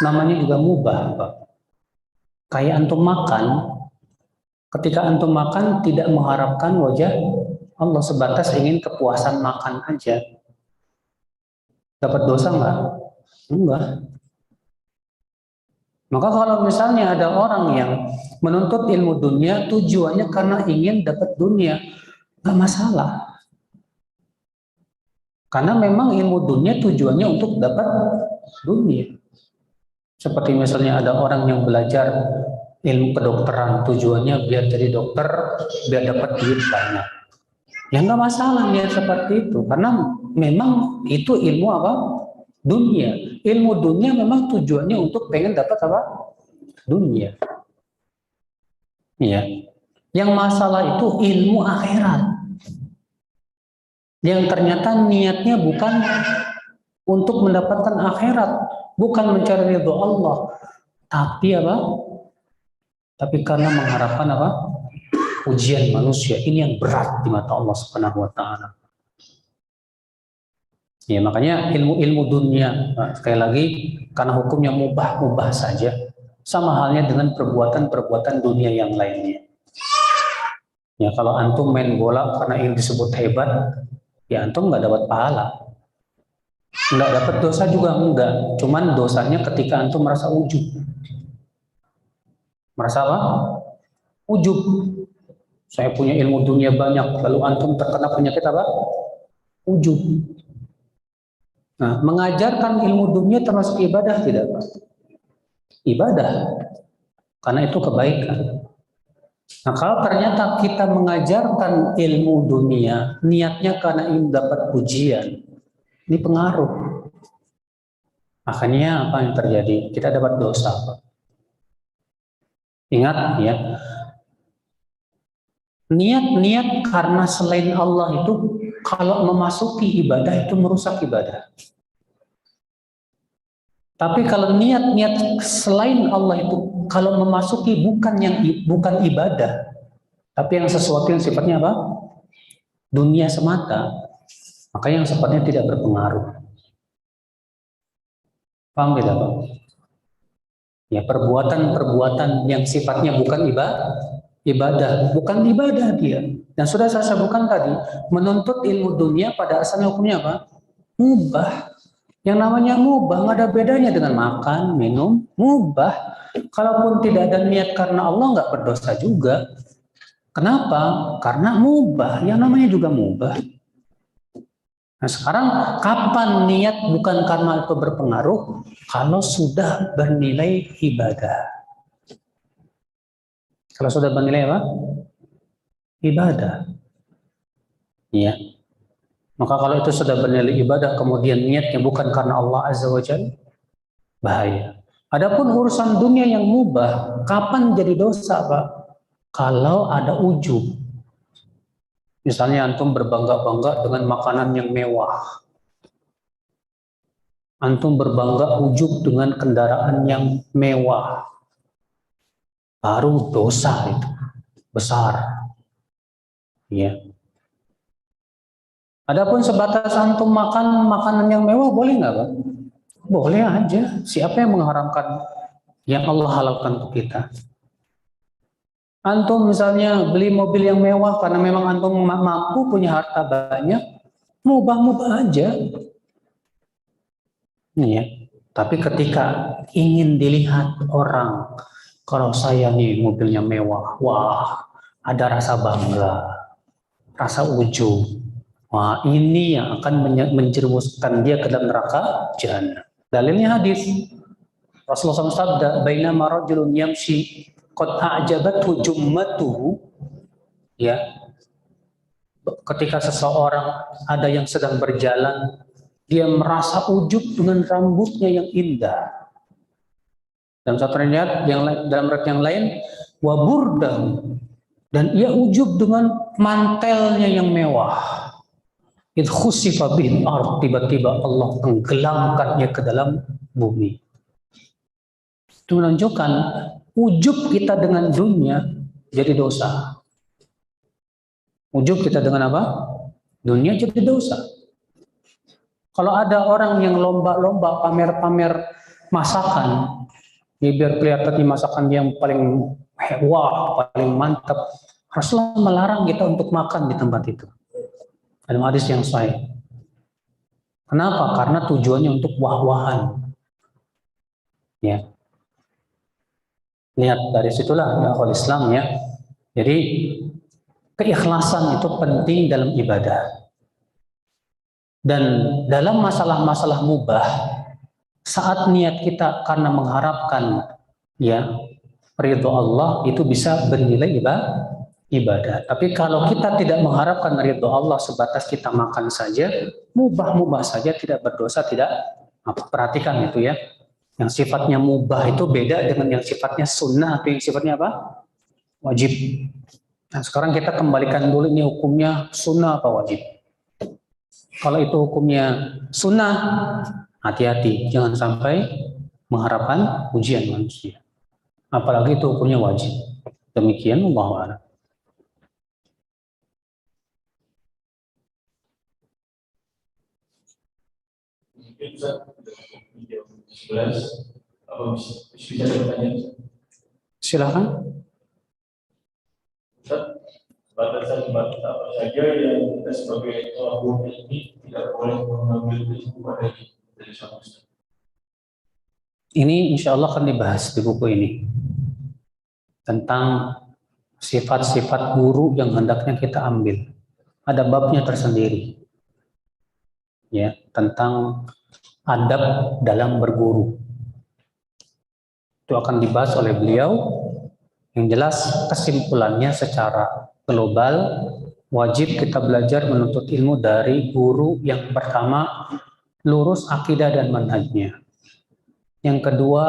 Namanya juga mubah, Pak. Kayak antum makan, ketika antum makan tidak mengharapkan wajah Allah, sebatas ingin kepuasan makan aja. Dapat dosa enggak? Enggak. Maka kalau misalnya ada orang yang menuntut ilmu dunia tujuannya karena ingin dapat dunia, nggak masalah. Karena memang ilmu dunia tujuannya untuk dapat dunia. Seperti misalnya ada orang yang belajar ilmu kedokteran, tujuannya biar jadi dokter, biar dapat duit banyak. Ya nggak masalah niat seperti itu, karena memang itu ilmu apa? Dunia. Ilmu dunia memang tujuannya untuk pengen dapat apa? Dunia. Ya. Yang masalah itu ilmu akhirat. Yang ternyata niatnya bukan untuk mendapatkan akhirat, bukan mencari ridho Allah, tapi apa? Tapi karena mengharapkan apa? Ujian manusia. Ini yang berat di mata Allah Subhanahu wa taala. Ya, makanya ilmu-ilmu dunia, sekali lagi, karena hukumnya mubah-mubah saja, sama halnya dengan perbuatan-perbuatan dunia yang lainnya. Ya, kalau antum main bola karena ingin disebut hebat, ya antum nggak dapat pahala. Nggak dapat dosa juga enggak, cuman dosanya ketika antum merasa ujub. Merasa apa? Ujub. Saya punya ilmu dunia banyak, lalu antum terkena penyakit apa? Ujub. Nah, mengajarkan ilmu dunia termasuk ibadah tidak, Pak? Ibadah, karena itu kebaikan. Nah, kalau ternyata kita mengajarkan ilmu dunia, niatnya karena ingin dapat pujian, ini pengaruh. Makanya apa yang terjadi? Kita dapat dosa, Pak. Ingat ya, niat-niat karena selain Allah itu kalau memasuki ibadah itu merusak ibadah. Tapi kalau niat-niat selain Allah itu kalau memasuki bukan ibadah, tapi yang sesuatu yang sifatnya apa? Dunia semata, maka yang sifatnya tidak berpengaruh. Paham tidak, Pak? Ya, perbuatan-perbuatan yang sifatnya bukan ibadah, bukan ibadah dia. Dan sudah saya sebutkan tadi, menuntut ilmu dunia pada asalnya hukumnya apa? Mubah. Yang namanya mubah nggak ada bedanya dengan makan, minum, mubah. Kalaupun tidak ada niat karena Allah nggak berdosa juga. Kenapa? Karena mubah. Yang namanya juga mubah. Nah sekarang kapan niat bukan karena itu berpengaruh? Kalau sudah bernilai ibadah. Kalau sudah bernilai apa? Ibadah. Iya. Maka kalau itu sudah bernilai ibadah, kemudian niatnya bukan karena Allah Azza wa Jalla, bahaya. Adapun urusan dunia yang mubah, kapan jadi dosa, Pak? Kalau ada ujub. Misalnya antum berbangga-bangga dengan makanan yang mewah. Antum berbangga ujub dengan kendaraan yang mewah. Baru dosa itu besar. Ya. Adapun sebatas antum makan makanan yang mewah boleh nggak, Pak? Boleh aja. Siapa yang mengharamkan yang Allah halalkan untuk kita? Antum misalnya beli mobil yang mewah karena memang antum mampu punya harta banyak, mubah-mubah aja. Ya. Tapi ketika ingin dilihat orang, kalau saya nih mobilnya mewah, wah, ada rasa bangga, rasa ujub. Wah, ini yang akan menjerumuskan dia ke dalam neraka jahanam. Dalilnya hadis. Rasulullah SAW sabda, "Bainama rajulun yamshi qad a'jabathu jummatuhu." Ya. Ketika seseorang ada yang sedang berjalan, dia merasa ujub dengan rambutnya yang indah. Dalam satu riwayat yang lain, wa burdahu, dan ia ujub dengan mantelnya yang mewah. Itu khusifa bil ard, tiba-tiba Allah tenggelamkannya ke dalam bumi. Itu menunjukkan ujub kita dengan dunia jadi dosa. Ujub kita dengan apa? Dunia jadi dosa. Kalau ada orang yang lomba-lomba pamer-pamer masakan, ya biar kelihatan masakan yang paling wah, paling mantap, Rasulullah melarang kita untuk makan di tempat itu. Dalam hadis yang sahih. Kenapa? Karena tujuannya untuk wah-wahan. Ya. Lihat dari situlah dakwah Islam ya. Jadi keikhlasan itu penting dalam ibadah. Dan dalam masalah-masalah mubah, saat niat kita karena mengharapkan ya ridho Allah itu bisa bernilai ibadah. Tapi kalau kita tidak mengharapkan ridho Allah, sebatas kita makan saja, mubah-mubah saja, tidak berdosa, tidak apa. Perhatikan itu ya. Yang sifatnya mubah itu beda dengan yang sifatnya sunnah atau yang sifatnya apa? Wajib. Nah, sekarang kita kembalikan dulu ini hukumnya sunnah apa wajib. Kalau itu hukumnya sunnah, hati-hati, jangan sampai mengharapkan pujian manusia. Apalagi itu hukumnya wajib. Demikian wallahu a'lam. Mungkin bisa video 11 apa bisa bertanya? Silakan. Batasan apa saja yang kita sebagai pelaku ini tidak boleh mengambil ilmu dari sama Ustaz. Ini insya Allah akan dibahas di buku ini tentang sifat-sifat guru yang hendaknya kita ambil. Ada babnya tersendiri, ya, tentang adab dalam berguru. Itu akan dibahas oleh beliau. Yang jelas kesimpulannya secara global, wajib kita belajar menuntut ilmu dari guru yang pertama lurus akidah dan manhajnya. Yang kedua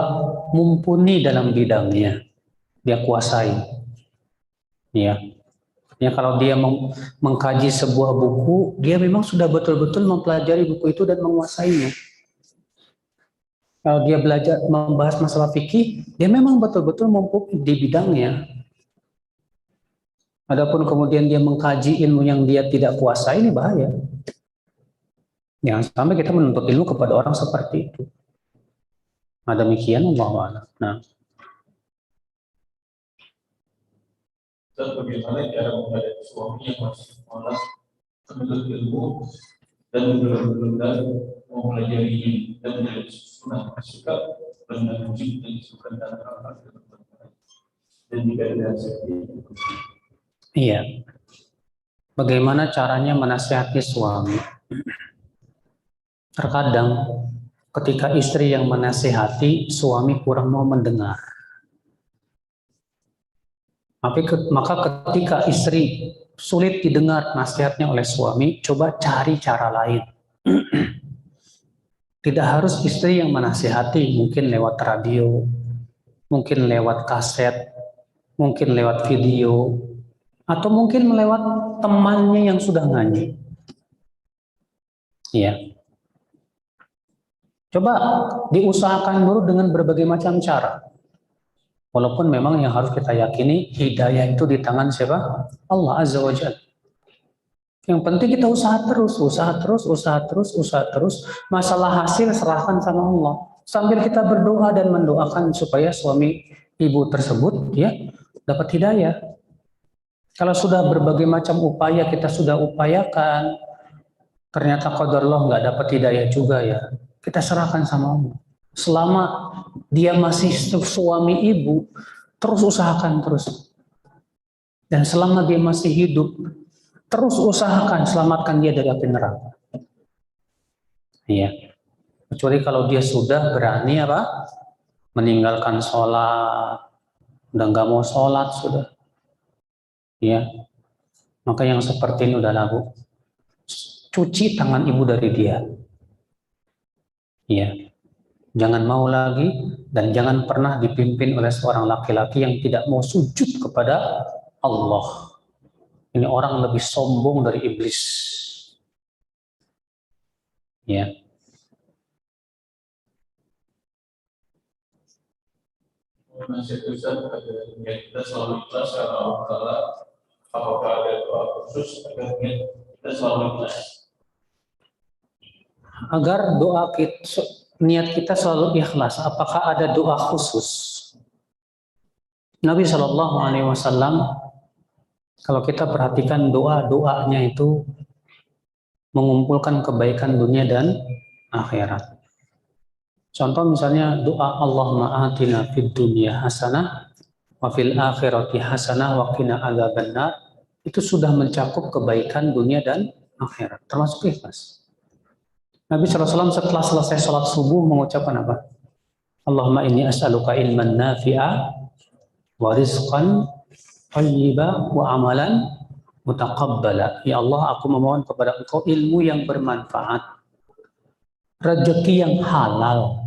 mumpuni dalam bidangnya, dia kuasai. Ya. Ya, kalau dia mengkaji sebuah buku, dia memang sudah betul-betul mempelajari buku itu dan menguasainya. Kalau dia belajar membahas masalah fikih, dia memang betul-betul mumpuni di bidangnya. Adapun kemudian dia mengkaji ilmu yang dia tidak kuasai, ini bahaya. Jangan sampai kita menuntut ilmu kepada orang seperti itu. Nah, demikian Allah a'lam. Nah, Dan bagaimana cara menghadapi suami yang masih malas menuntut ilmu dan benar-benar mau mempelajari dan menjadi sunnah suka benar wajib dan suka dan tidak ada iya. Bagaimana caranya menasihati suami? Terkadang ketika istri yang menasihati, suami kurang mau mendengar. Maka ketika istri sulit didengar nasihatnya oleh suami, coba cari cara lain. Tidak harus istri yang menasihati, mungkin lewat radio, mungkin lewat kaset, mungkin lewat video, atau mungkin lewat temannya yang sudah ngaji. Ya. Coba diusahakan dulu dengan berbagai macam cara. Walaupun memang yang harus kita yakini, hidayah itu di tangan siapa? Allah Azza wa Jalla. Yang penting kita usaha terus. Masalah hasil serahkan sama Allah. Sambil kita berdoa dan mendoakan supaya suami ibu tersebut ya dapat hidayah. Kalau sudah berbagai macam upaya kita sudah upayakan, ternyata qadarullah nggak dapat hidayah juga ya, kita serahkan sama Allah. Selama dia masih suami ibu, terus usahakan terus. Dan selama dia masih hidup, terus usahakan selamatkan dia dari api neraka. Iya. Kecuali kalau dia sudah berani apa? Meninggalkan sholat, udah nggak mau sholat sudah. Iya. Maka yang seperti ini udah lagu. Cuci tangan ibu dari dia. Iya. Jangan mau lagi dan jangan pernah dipimpin oleh seorang laki-laki yang tidak mau sujud kepada Allah. Ini orang lebih sombong dari iblis. Ya. Nasihat Ustaz agar kita selalu ikhlas karena Allah Ta'ala, apakah ada doa khusus agar kita selalu ikhlas? Agar doa kita, niat kita selalu ikhlas, apakah ada doa khusus? Nabi SAW, kalau kita perhatikan doa-doanya itu mengumpulkan kebaikan dunia dan akhirat. Contoh misalnya doa Allahumma atina fid dunya hasanah wa fil akhirati hasanah wa qina adzabannar, itu sudah mencakup kebaikan dunia dan akhirat, termasuk ikhlas. Nabi SAW setelah selesai sholat subuh mengucapkan apa? Allahumma inni as'aluka ilman nafi'a wa rizqan thayyiba wa amalan mutaqabbala. Ya Allah, aku memohon kepada Engkau ilmu yang bermanfaat, rezeki yang halal,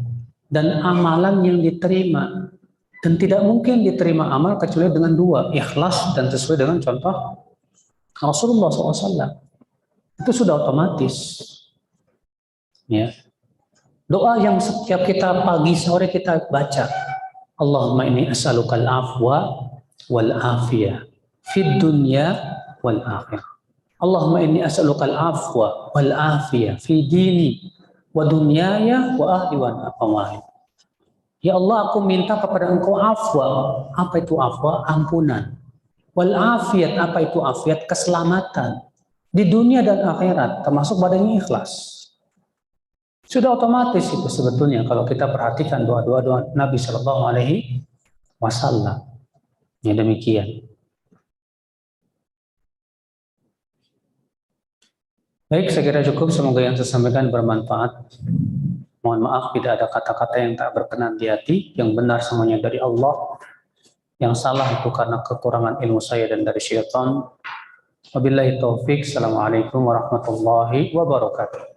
dan amalan yang diterima. Dan tidak mungkin diterima amal kecuali dengan dua, ikhlas dan sesuai dengan contoh Rasulullah SAW. Itu sudah otomatis. Ya. Doa yang setiap kita pagi sore kita baca, Allahumma inni as'alukal afwa wal afiyah fid dunya wal akhirah. Allahumma inni as'alukal afwa wal afiyah fi dini wa dunyaya wa ahli wa nafawahid. Ya Allah, aku minta kepada Engkau afwa. Apa itu afwa? Ampunan. Wal afiyat, apa itu afiyat? Keselamatan di dunia dan akhirat, termasuk badannya ikhlas. Sudah otomatis itu sebetulnya kalau kita perhatikan doa-doa Nabi Shallallahu Alaihi Wasallam. Ya demikian. Baik, saya kira cukup. Semoga yang saya sampaikan bermanfaat. Mohon maaf bila ada kata-kata yang tak berkenan di hati. Yang benar semuanya dari Allah. Yang salah itu karena kekurangan ilmu saya dan dari syaitan. Wabillahi taufik. Assalamualaikum warahmatullahi wabarakatuh.